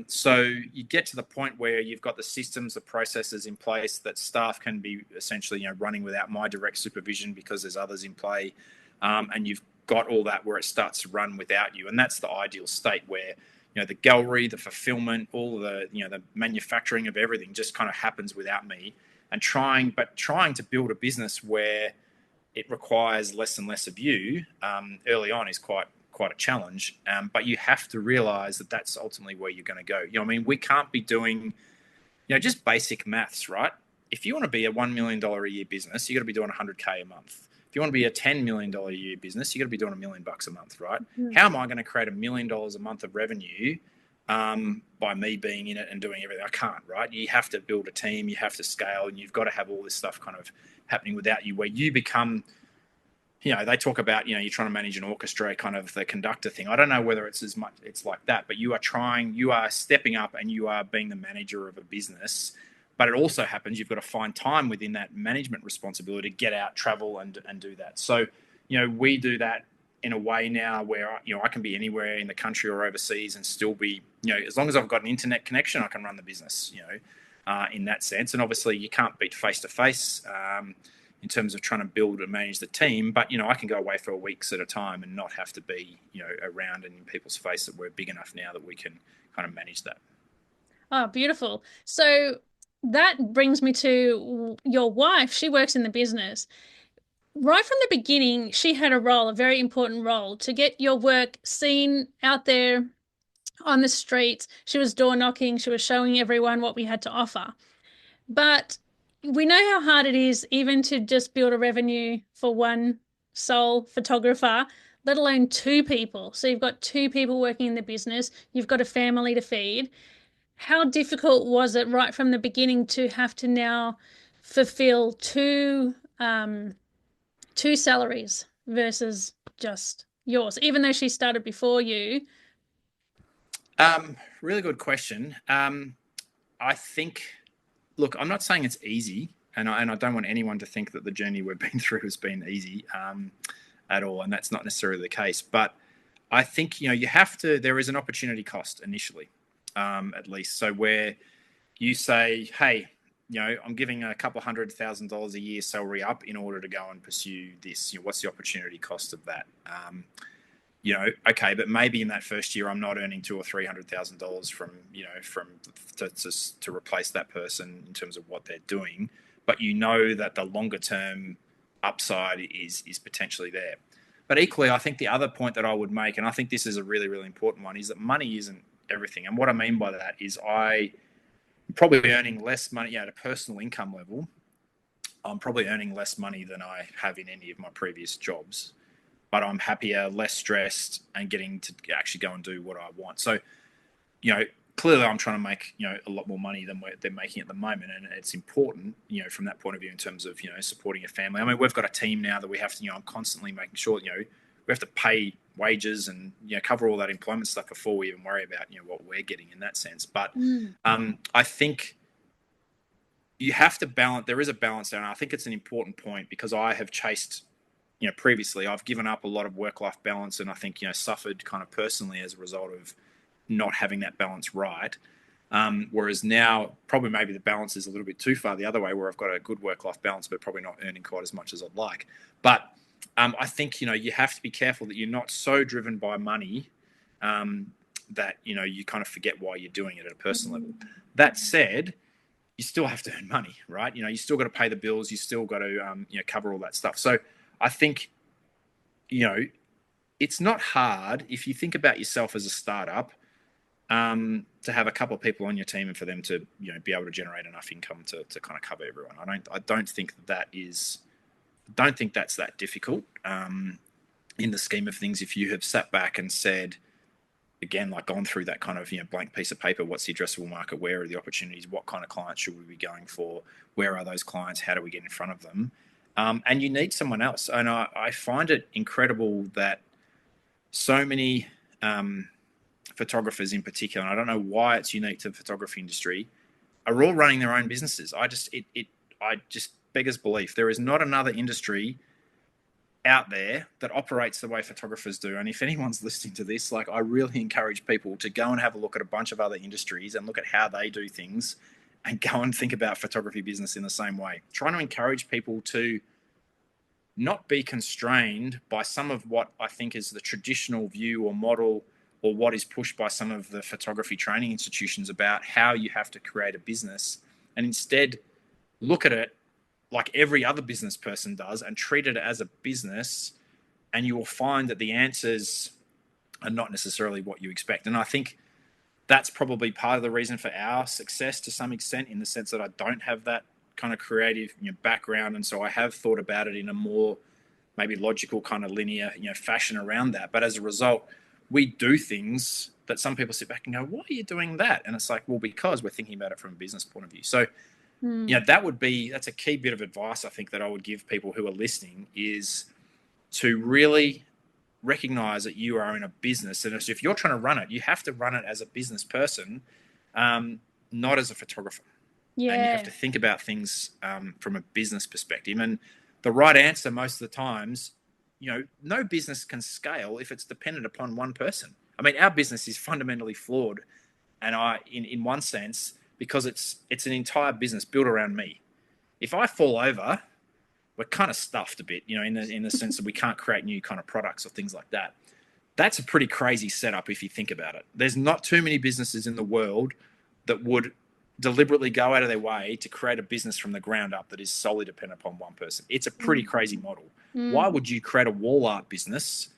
So you get to the point where you've got the systems, the processes in place that staff can be essentially, running without my direct supervision because there's others in play, and you've got all that where it starts to run without you. And that's the ideal state where, the gallery, the fulfillment, all the, the manufacturing of everything just kind of happens without me. And trying to build a business where it requires less and less of you early on is quite a challenge. But you have to realize that that's ultimately where you're going to go. We can't be doing, just basic maths, right? If you want to be a $1 million a year business, you got to be doing $100K a month. If you want to be a $10 million a year business, you got to be doing $1 million a month, right? How am I going to create $1 million a month of revenue by me being in it and doing everything? I can't, right? You have to build a team, you have to scale, and you've got to have all this stuff kind of happening without you, where you become they talk about, you're trying to manage an orchestra, kind of the conductor thing. I don't know whether it's as much, it's like that, but you are stepping up and you are being the manager of a business. But it also happens, you've got to find time within that management responsibility to get out, travel and do that. So, we do that in a way now where, I can be anywhere in the country or overseas and still be, as long as I've got an internet connection, I can run the business, in that sense. And obviously you can't beat face-to-face, in terms of trying to build and manage the team. But, I can go away for weeks at a time and not have to be, around and in people's face, that we're big enough now that we can kind of manage that. Oh, beautiful. So that brings me to your wife. She works in the business. Right from the beginning, she had a very important role to get your work seen out there on the streets. She was door knocking. She was showing everyone what we had to offer. But we know how hard it is even to just build a revenue for one sole photographer, let alone two people. So you've got two people working in the business, you've got a family to feed. How difficult was it right from the beginning to have to now fulfill two salaries versus just yours, even though she started before you? Really good question. I think, look, I'm not saying it's easy, and I don't want anyone to think that the journey we've been through has been easy at all, and that's not necessarily the case. But I think, you have to, there is an opportunity cost initially, at least. So where you say, hey, I'm giving a couple $100,000 a year salary up in order to go and pursue this. What's the opportunity cost of that? Okay, but maybe in that first year I'm not earning $200,000 or $300,000 to replace that person in terms of what they're doing. But that the longer term upside is potentially there. But equally, I think the other point that I would make, and I think this is a really, really important one, is that money isn't everything. And what I mean by that is I'm probably earning less money at a personal income level. I'm probably earning less money than I have in any of my previous jobs, but I'm happier, less stressed, and getting to actually go and do what I want. So, clearly I'm trying to make, a lot more money than they're making at the moment. And it's important, from that point of view in terms of, supporting a family. I mean, we've got a team now that we have to, I'm constantly making sure, we have to pay wages and, cover all that employment stuff before we even worry about, what we're getting in that sense. But I think you have to balance, there is a balance there. And I think it's an important point because I have chased, previously I've given up a lot of work-life balance and I think, suffered kind of personally as a result of not having that balance right. Whereas now probably maybe the balance is a little bit too far the other way where I've got a good work-life balance, but probably not earning quite as much as I'd like. But I think, you have to be careful that you're not so driven by money that, you kind of forget why you're doing it at a personal level. That said, you still have to earn money, right? You still got to pay the bills. You still got to, cover all that stuff. So I think, it's not hard if you think about yourself as a startup to have a couple of people on your team and for them to, be able to generate enough income to kind of cover everyone. I don't think that's that difficult in the scheme of things. If you have sat back and said, again, like gone through that kind of, blank piece of paper, what's the addressable market? Where are the opportunities? What kind of clients should we be going for? Where are those clients? How do we get in front of them? And you need someone else. And I find it incredible that so many photographers in particular, and I don't know why it's unique to the photography industry, are all running their own businesses. I just beggars belief. There is not another industry out there that operates the way photographers do. And if anyone's listening to this, like, I really encourage people to go and have a look at a bunch of other industries and look at how they do things and go and think about photography business in the same way. Trying to encourage people to not be constrained by some of what I think is the traditional view or model or what is pushed by some of the photography training institutions about how you have to create a business, and instead look at it like every other business person does and treat it as a business, and you will find that the answers are not necessarily what you expect. And I think that's probably part of the reason for our success to some extent, in the sense that I don't have that kind of creative background. And so I have thought about it in a more maybe logical kind of linear fashion around that. But as a result, we do things that some people sit back and go, why are you doing that? And it's like, well, because we're thinking about it from a business point of view. So that's a key bit of advice I think that I would give people who are listening is, to really recognize that you are in a business. And if you're trying to run it, you have to run it as a business person, not as a photographer. Yeah. And you have to think about things from a business perspective. And the right answer most of the times, no business can scale if it's dependent upon one person. I mean, our business is fundamentally flawed, and in one sense, because it's an entire business built around me. If I fall over, we're kind of stuffed a bit, in the sense that we can't create new kind of products or things like that. That's a pretty crazy setup if you think about it. There's not too many businesses in the world that would deliberately go out of their way to create a business from the ground up that is solely dependent upon one person. It's a pretty crazy model. Why would you create a wall art business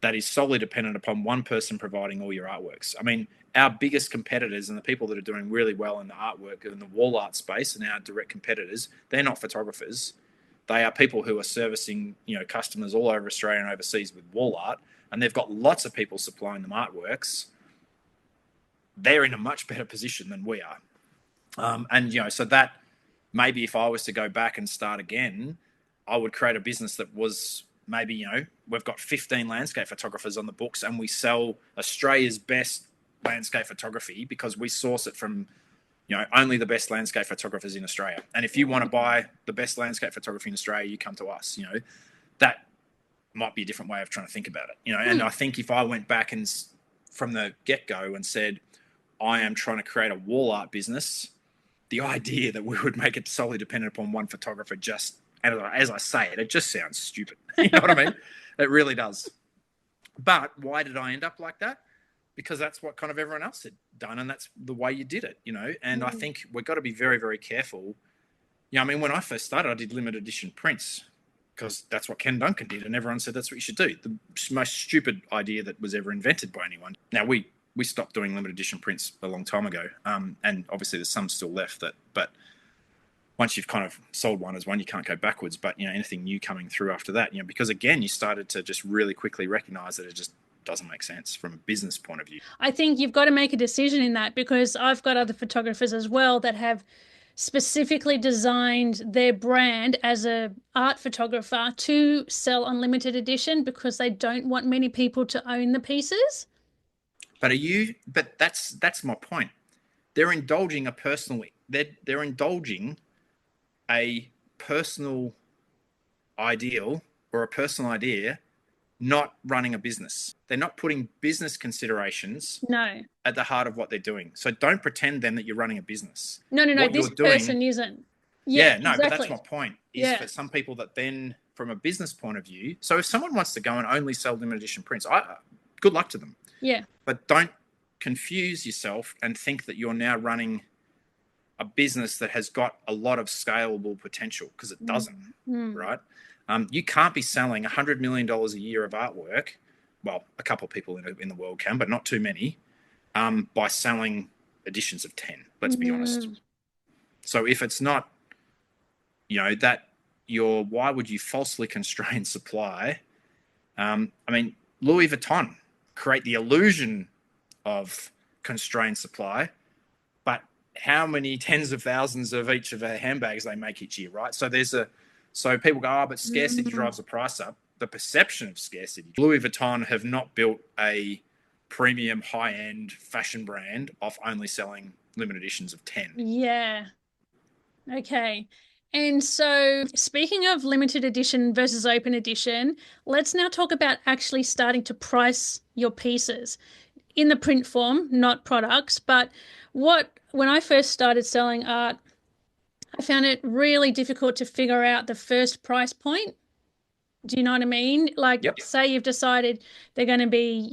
that is solely dependent upon one person providing all your artworks? I mean, our biggest competitors and the people that are doing really well in the artwork and the wall art space and our direct competitors, they're not photographers. They are people who are servicing, customers all over Australia and overseas with wall art, and they've got lots of people supplying them artworks. They're in a much better position than we are. So that maybe if I was to go back and start again, I would create a business that was maybe, we've got 15 landscape photographers on the books and we sell Australia's best landscape photography because we source it from, only the best landscape photographers in Australia. And if you want to buy the best landscape photography in Australia, you come to us. That might be a different way of trying to think about it. And I think if I went back and from the get-go and said, I am trying to create a wall art business, the idea that we would make it solely dependent upon one photographer and as I say it just sounds stupid. You know what I mean? It really does. But why did I end up like that? Because that's what kind of everyone else had done, and that's the way you did it, And I think we've got to be very, very careful. I mean, when I first started, I did limited edition prints because that's what Ken Duncan did, and everyone said that's what you should do. The most stupid idea that was ever invented by anyone. Now, we stopped doing limited edition prints a long time ago, and obviously there's some still left but once you've kind of sold one as one, you can't go backwards. But anything new coming through after that, because again, you started to just really quickly recognize that it just doesn't make sense from a business point of view. I think you've got to make a decision in that, because I've got other photographers as well that have specifically designed their brand as a art photographer to sell on limited edition because they don't want many people to own the pieces. But that's my point. They're indulging they're indulging a personal ideal or a personal idea, not running a business. They're not putting business considerations at the heart of what they're doing. So don't pretend then that you're running a business. No. This person isn't. Exactly. But that's my point. For some people that then, from a business point of view, so if someone wants to go and only sell limited edition prints, good luck to them. Yeah. But don't confuse yourself and think that you're now running a business that has got a lot of scalable potential, because it doesn't, right? You can't be selling $100 million a year of artwork. Well, a couple of people in the world can, but not too many, by selling editions of 10, let's be honest. So if it's not, why would you falsely constrain supply? I mean, Louis Vuitton create the illusion of constrained supply, but how many tens of thousands of each of their handbags they make each year, right? So so people go, but scarcity drives the price up. The perception of scarcity. Louis Vuitton have not built a premium high-end fashion brand off only selling limited editions of 10. Yeah. Okay. And so speaking of limited edition versus open edition, let's now talk about actually starting to price your pieces in the print form, not products. But when I first started selling art, I found it really difficult to figure out the first price point. Do you know what I mean? Like, say you've decided they're going to be,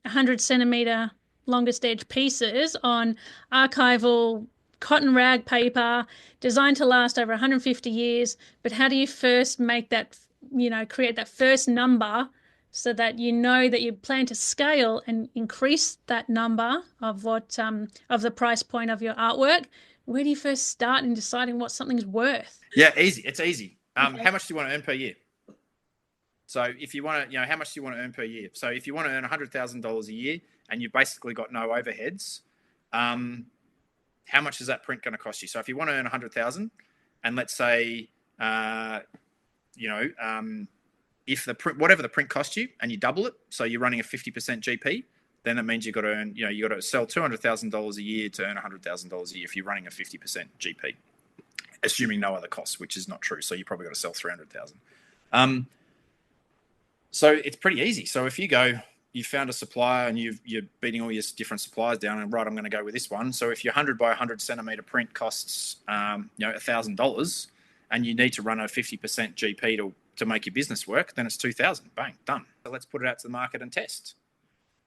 100 centimeter longest edge pieces on archival cotton rag paper designed to last over 150 years. But how do you first make that, create that first number so that that you plan to scale and increase that number of of the price point of your artwork? Where do you first start in deciding what something's worth? Yeah, easy. It's easy. How much do you want to earn per year? So if you want to, how much do you want to earn per year? So if you want to earn $100,000 a year and you've basically got no overheads, how much is that print going to cost you? So if you want to earn 100,000, and let's say, if the print, whatever the print cost you, and you double it, so you're running a 50% GP, then it means you've got to earn, you got to sell $200,000 a year to earn $100,000 a year if you're running a 50% GP, assuming no other costs, which is not true. So you probably got to sell 300,000. So it's pretty easy. So if you found a supplier and you're beating all your different suppliers down, and right, I'm going to go with this one. So if your 100 by 100 centimeter print costs, $1,000, and you need to run a 50% GP to make your business work, then it's 2,000. Bang, done. So let's put it out to the market and test.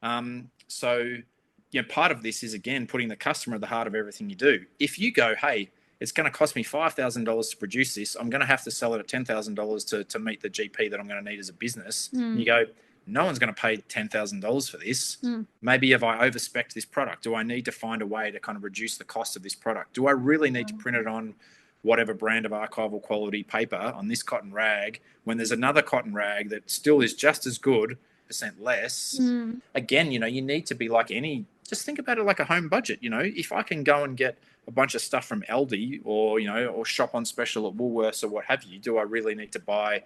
Part of this is, again, putting the customer at the heart of everything you do. If you go, hey, it's going to cost me $5,000 to produce this, I'm going to have to sell it at $10,000 to meet the GP that I'm going to need as a business. And you go, no one's going to pay $10,000 for this. Maybe if I overspec this product, do I need to find a way to kind of reduce the cost of this product? Do I really need to print it on whatever brand of archival quality paper on this cotton rag when there's another cotton rag that still is just as good, percent less? Again, you need to be like just think about it like a home budget. If I can go and get a bunch of stuff from Aldi or shop on special at Woolworths or what have you, do I really need to buy,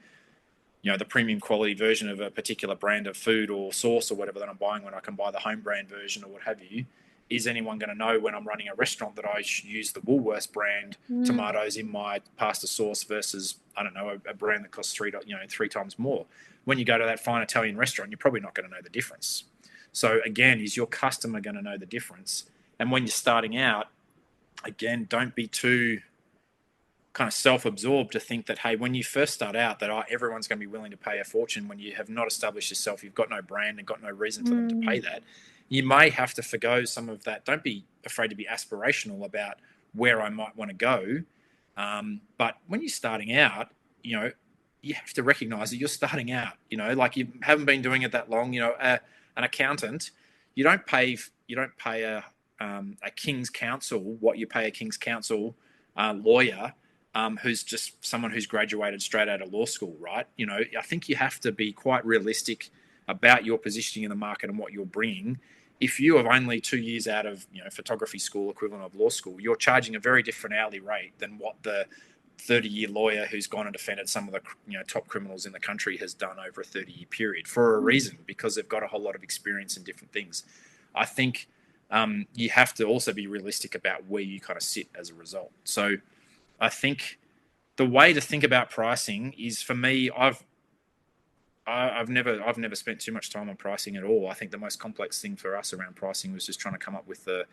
the premium quality version of a particular brand of food or sauce or whatever that I'm buying when I can buy the home brand version or what have you? Is anyone going to know when I'm running a restaurant that I use the Woolworths brand tomatoes in my pasta sauce versus, I don't know, a brand that costs three times more? When you go to that fine Italian restaurant, you're probably not going to know the difference. So again, is your customer going to know the difference? And when you're starting out, again, don't be too kind of self-absorbed to think that, hey, when you first start out, that everyone's going to be willing to pay a fortune when you have not established yourself. You've got no brand and got no reason for them to pay that. You may have to forgo some of that. Don't be afraid to be aspirational about where I might want to go. But when you're starting out, you have to recognize that you're starting out. Like you haven't been doing it that long. An accountant, you don't pay a King's Counsel what you pay a King's Counsel lawyer who's just someone who's graduated straight out of law school, right? I think you have to be quite realistic about your positioning in the market and what you're bringing. If you are only 2 years out of photography school equivalent of law school, you're charging a very different hourly rate than what the 30-year lawyer who's gone and defended some of the top criminals in the country has done over a 30-year period for a reason, because they've got a whole lot of experience in different things. I think you have to also be realistic about where you kind of sit as a result. So I think the way to think about pricing is, for me, I've never spent too much time on pricing at all. I think the most complex thing for us around pricing was just trying to come up with the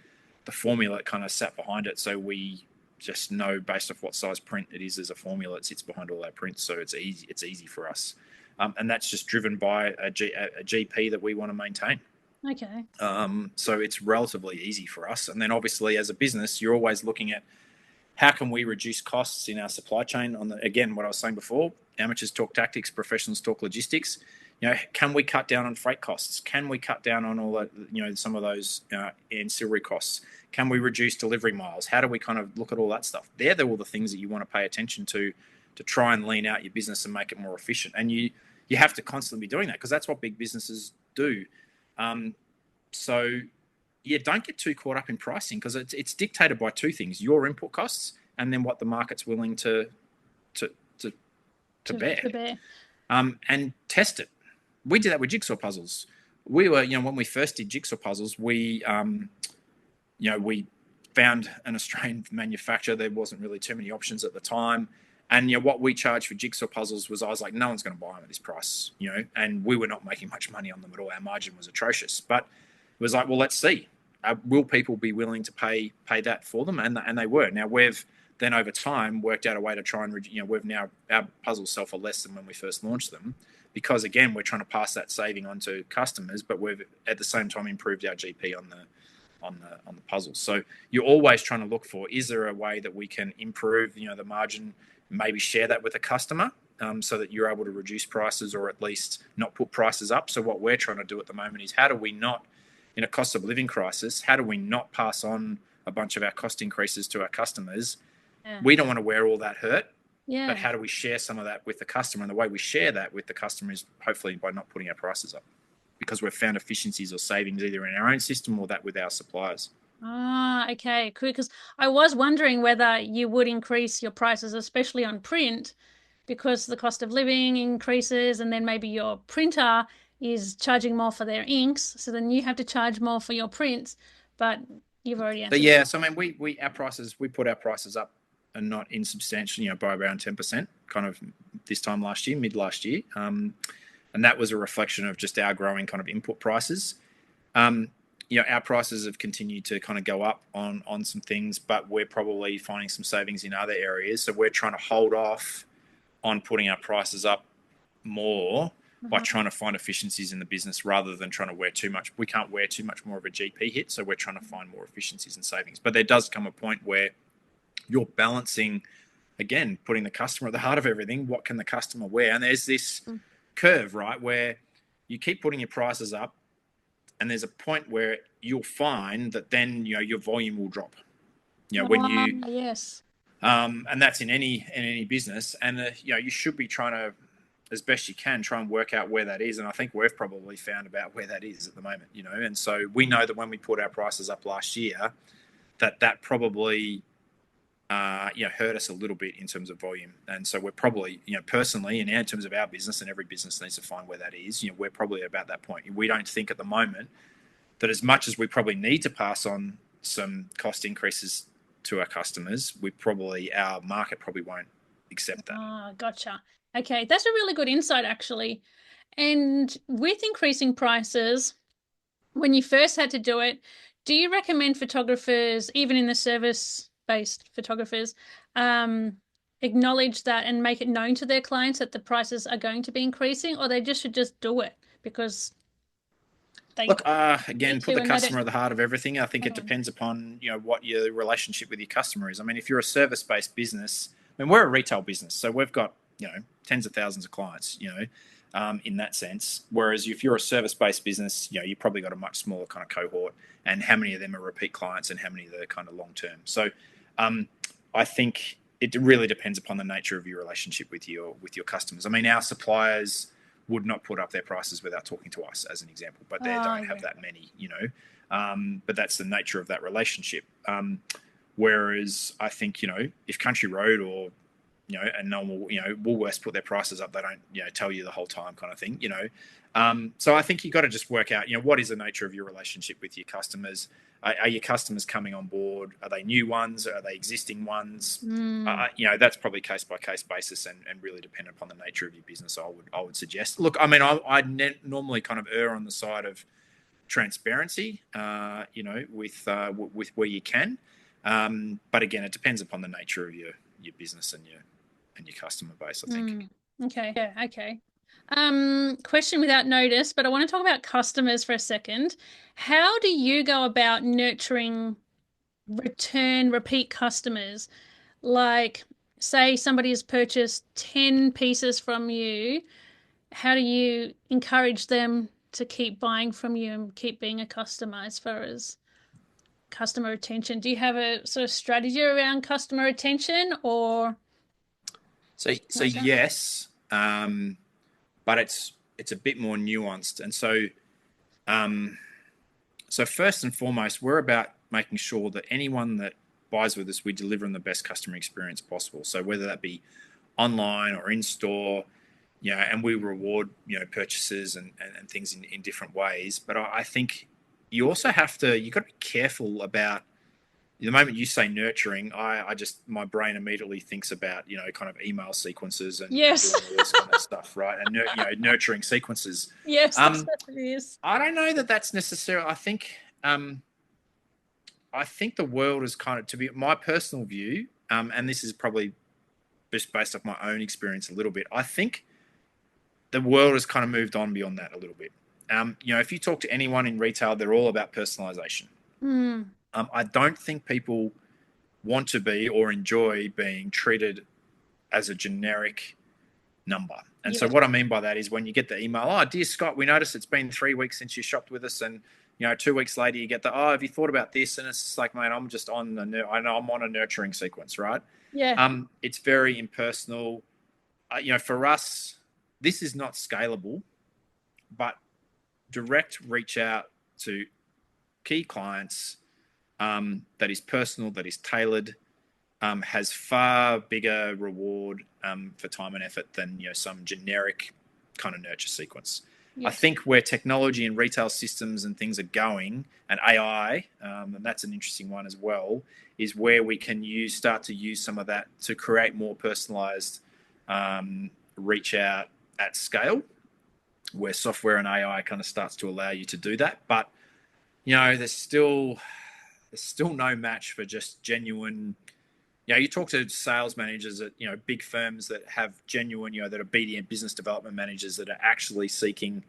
formula that kind of sat behind it. So we just know based off what size print it is as a formula, it sits behind all our prints. So it's easy for us. And that's just driven by a GP that we want to maintain. Okay. So it's relatively easy for us. And then obviously as a business, you're always looking at how can we reduce costs in our supply chain. Again, what I was saying before, amateurs talk tactics, professionals talk logistics. Can we cut down on freight costs? Can we cut down on all that, some of those ancillary costs? Can we reduce delivery miles? How do we kind of look at all that stuff? They're all the things that you want to pay attention to try and lean out your business and make it more efficient. And you have to constantly be doing that, because that's what big businesses do. So don't get too caught up in pricing, because it's dictated by two things: your input costs and then what the market's willing to bear. And test it. We did that with jigsaw puzzles. We were, when we first did jigsaw puzzles, we found an Australian manufacturer. There wasn't really too many options at the time. And what we charged for jigsaw puzzles was, I was like, no one's going to buy them at this price, and we were not making much money on them at all. Our margin was atrocious. But it was like, well, let's see. Will people be willing to pay that for them? And they were. Now, we've then over time worked out a way to try and, we've now, our puzzles sell for less than when we first launched them, because again, we're trying to pass that saving on to customers, but we've at the same time improved our GP on the puzzles. So you're always trying to look for, is there a way that we can improve, the margin, maybe share that with a customer, so that you're able to reduce prices or at least not put prices up. So what we're trying to do at the moment is, how do we not, in a cost of living crisis, how do we not pass on a bunch of our cost increases to our customers? Yeah. We don't want to wear all that hurt, but how do we share some of that with the customer? And the way we share that with the customer is hopefully by not putting our prices up, because we've found efficiencies or savings either in our own system or that with our suppliers. Okay, cool. Because I was wondering whether you would increase your prices, especially on print, because the cost of living increases, and then maybe your printer is charging more for their inks, so then you have to charge more for your prints. But you've already But answered yeah, that. so I mean, we put our prices up, and not insubstantial, by around 10%, kind of this time last year, mid last year, and that was a reflection of just our growing kind of input prices. Our prices have continued to kind of go up on some things, but we're probably finding some savings in other areas. So we're trying to hold off on putting our prices up more by trying to find efficiencies in the business rather than trying to wear too much. We can't wear too much more of a GP hit, so we're trying to find more efficiencies and savings. But there does come a point where you're balancing, again, putting the customer at the heart of everything. What can the customer wear? And there's this curve, right, where you keep putting your prices up, and there's a point where you'll find that then your volume will drop. When you yes, and that's in any business, and you should be trying to, as best you can, try and work out where that is. And I think we've probably found about where that is at the moment. And so we know that when we put our prices up last year, that probably hurt us a little bit in terms of volume. And so we're probably, personally, and in terms of our business, and every business needs to find where that is, we're probably about that point. We don't think at the moment that as much as we probably need to pass on some cost increases to our customers, our market probably won't accept that. Gotcha. Okay, that's a really good insight, actually. And with increasing prices, when you first had to do it, do you recommend photographers, even in the service-based photographers, acknowledge that and make it known to their clients that the prices are going to be increasing, or they just should just do it because they Look, again, put the customer at the heart of everything. I think it Okay. depends upon what your relationship with your customer is. I mean, if you're a service-based business, we're a retail business, so we've got tens of thousands of clients, in that sense. Whereas if you're a service-based business, you've probably got a much smaller kind of cohort, and how many of them are repeat clients, and how many of them are kind of long-term. So, I think it really depends upon the nature of your relationship with your customers. I mean, our suppliers would not put up their prices without talking to us, as an example, but they don't have that many, but that's the nature of that relationship. Whereas I think, if Country Road or, a normal, Woolworths put their prices up, they don't, tell you the whole time kind of thing, So I think you got to just work out, what is the nature of your relationship with your customers? Are your customers coming on board? Are they new ones? Are they existing ones? That's probably case by case basis and really dependent upon the nature of your business. I would suggest. Look, I mean, I normally kind of err on the side of transparency, with where you can. But again, it depends upon the nature of your business and your customer base, I think. Okay. Yeah. Okay. Question without notice, but I want to talk about customers for a second. How do you go about nurturing repeat customers? Like, say somebody has purchased 10 pieces from you. How do you encourage them to keep buying from you and keep being a customer as far as customer retention? Do you have a sort of strategy around customer retention, or? So yes, but it's a bit more nuanced. And so first and foremost, we're about making sure that anyone that buys with us, we deliver them the best customer experience possible. So whether that be online or in store, and we reward, purchases and things in different ways. But I think you also you've got to be careful about, the moment you say nurturing, my brain immediately thinks about, kind of email sequences and Yes. doing all this kind of stuff, right? And, nurturing sequences. Yes, that's what it is. I don't know that that's necessary. I think the world is kind of, to be my personal view, and this is probably just based off my own experience a little bit, I think the world has kind of moved on beyond that a little bit. If you talk to anyone in retail, they're all about personalization. I don't think people want to be or enjoy being treated as a generic number. And so what I mean by that is when you get the email, "Oh, dear Scott, we noticed it's been 3 weeks since you shopped with us," and 2 weeks later you get the, "Oh, have you thought about this?" And it's just like, "Man, I'm just on I'm on a nurturing sequence," right? Yeah. It's very impersonal. For us, this is not scalable, but direct reach out to key clients, that is personal, that is tailored, has far bigger reward for time and effort than some generic kind of nurture sequence. Yes. I think where technology and retail systems and things are going, and AI, and that's an interesting one as well, is where we can start to use some of that to create more personalized reach out at scale, where software and AI kind of starts to allow you to do that. But there's still no match for just genuine. You talk to sales managers at big firms that have genuine, that are BDM, business development managers, that are actually seeking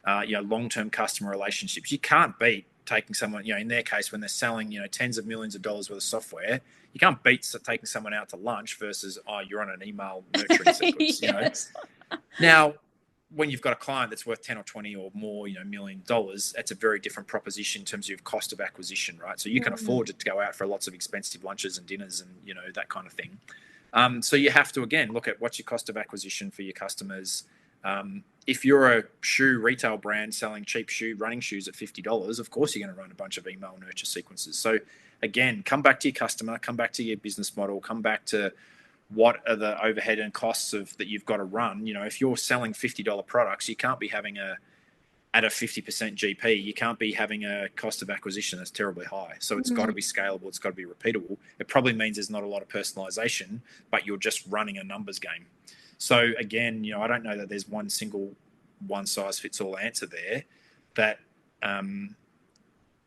long-term customer relationships. You can't beat taking someone, in their case, when they're selling tens of millions of dollars worth of software, you can't beat taking someone out to lunch versus you're on an email nurturing sequence. Yes. Now, when you've got a client that's worth 10 or 20 or more, $1 million, that's a very different proposition in terms of cost of acquisition, right? So you can afford to go out for lots of expensive lunches and dinners and, that kind of thing. So you have to, again, look at what's your cost of acquisition for your customers. If you're a shoe retail brand selling cheap running shoes at $50, of course you're going to run a bunch of email nurture sequences. So again, come back to your customer, come back to your business model, come back to what are the overhead and costs that you've got to run. If you're selling $50 products, you can't be having at a 50% GP, you can't be having a cost of acquisition that's terribly high. So it's got to be scalable. It's got to be repeatable. It probably means there's not a lot of personalization, but you're just running a numbers game. So again, I don't know that there's one single one size fits all answer there. That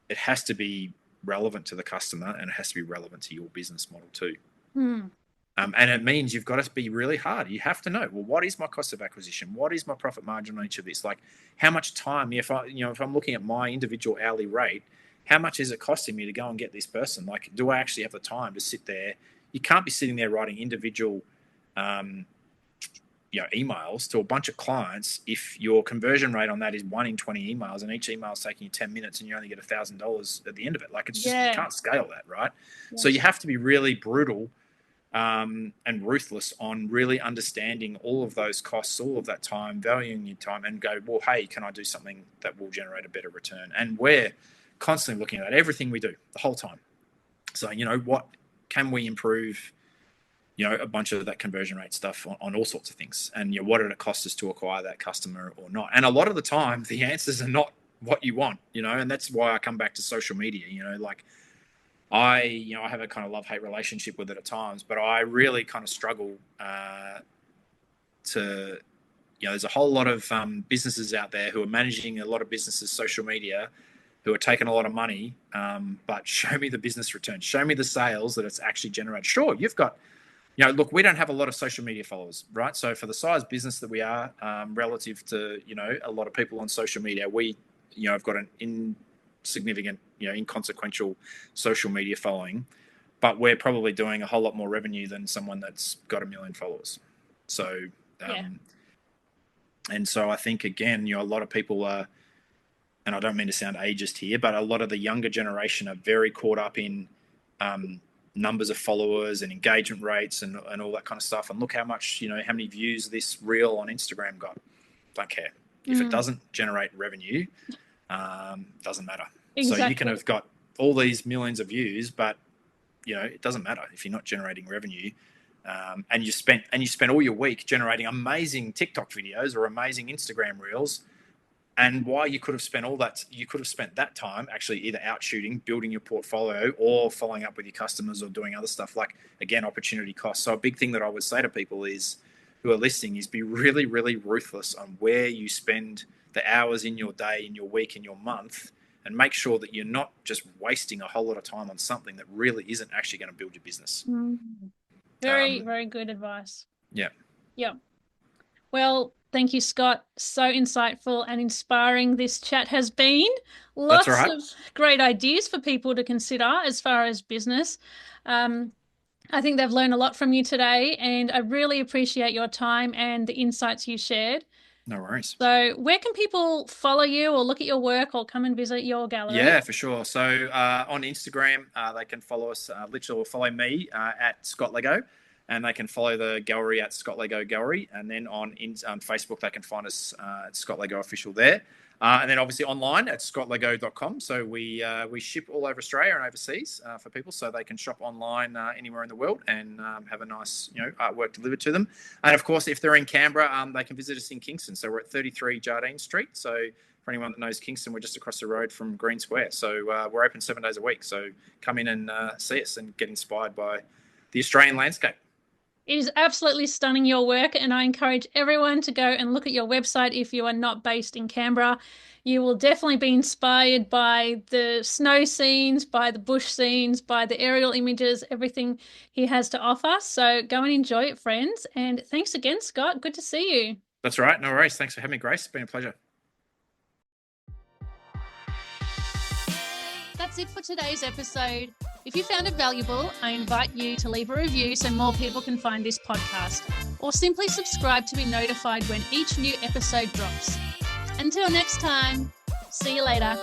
it has to be relevant to the customer and it has to be relevant to your business model too. And it means you've got to be really hard. You have to know, well, what is my cost of acquisition? What is my profit margin on each of this? Like, how much time, if I'm looking at my individual hourly rate, how much is it costing me to go and get this person? Like, do I actually have the time to sit there? You can't be sitting there writing individual, emails to a bunch of clients if your conversion rate on that is 1 in 20 emails and each email is taking you 10 minutes and you only get $1,000 at the end of it. Like, it's just, you can't scale that, right? Yes. So you have to be really brutal and ruthless on really understanding all of those costs, all of that time, valuing your time, and go, well, hey, can I do something that will generate a better return? And we're constantly looking at everything we do the whole time. So, what can we improve, a bunch of that conversion rate stuff on all sorts of things? And, what did it cost us to acquire that customer or not? And a lot of the time, the answers are not what you want, and that's why I come back to social media, like, I have a kind of love-hate relationship with it at times, but I really kind of struggle to, there's a whole lot of businesses out there who are managing a lot of businesses' social media, who are taking a lot of money, but show me the business return, show me the sales that it's actually generated. Sure, you've got, look, we don't have a lot of social media followers, right? So for the size business that we are, relative to, a lot of people on social media, we, have got an insignificant, inconsequential social media following, but we're probably doing a whole lot more revenue than someone that's got 1 million followers. So, and so I think, again, a lot of people are, and I don't mean to sound ageist here, but a lot of the younger generation are very caught up in numbers of followers and engagement rates and all that kind of stuff. And look how much, how many views this reel on Instagram got. Don't care. If it doesn't generate revenue, doesn't matter. Exactly. So you can have got all these millions of views, but it doesn't matter if you're not generating revenue. And you spent all your week generating amazing TikTok videos or amazing Instagram reels. And why you could have spent that time actually either out shooting, building your portfolio, or following up with your customers or doing other stuff, like, again, opportunity cost. So a big thing that I would say to people who are listening is be really, really ruthless on where you spend the hours in your day, in your week, in your month, and make sure that you're not just wasting a whole lot of time on something that really isn't actually going to build your business. Very, very good advice. Yeah. Yeah. Well, thank you, Scott. So insightful and inspiring this chat has been. Lots of great ideas for people to consider as far as business. I think they've learned a lot from you today, and I really appreciate your time and the insights you shared. No worries. So where can people follow you or look at your work or come and visit your gallery? Yeah, for sure. So on Instagram, they can follow us, literally follow me at Scott Leggo, and they can follow the gallery at Scott Leggo Gallery. And then on Facebook, they can find us at Scott Leggo Official there. And then obviously online at scottlego.com. So we ship all over Australia and overseas for people, so they can shop online anywhere in the world and have a nice artwork delivered to them. And of course, if they're in Canberra, they can visit us in Kingston. So we're at 33 Jardine Street. So for anyone that knows Kingston, we're just across the road from Green Square. So we're open 7 days a week. So come in and see us and get inspired by the Australian landscape. It is absolutely stunning, your work, and I encourage everyone to go and look at your website if you are not based in Canberra. You will definitely be inspired by the snow scenes, by the bush scenes, by the aerial images, everything he has to offer. So go and enjoy it, friends. And thanks again, Scott. Good to see you. That's right. No worries. Thanks for having me, Grace. It's been a pleasure. That's it for today's episode. If you found it valuable, I invite you to leave a review so more people can find this podcast, or simply subscribe to be notified when each new episode drops. Until next time, see you later.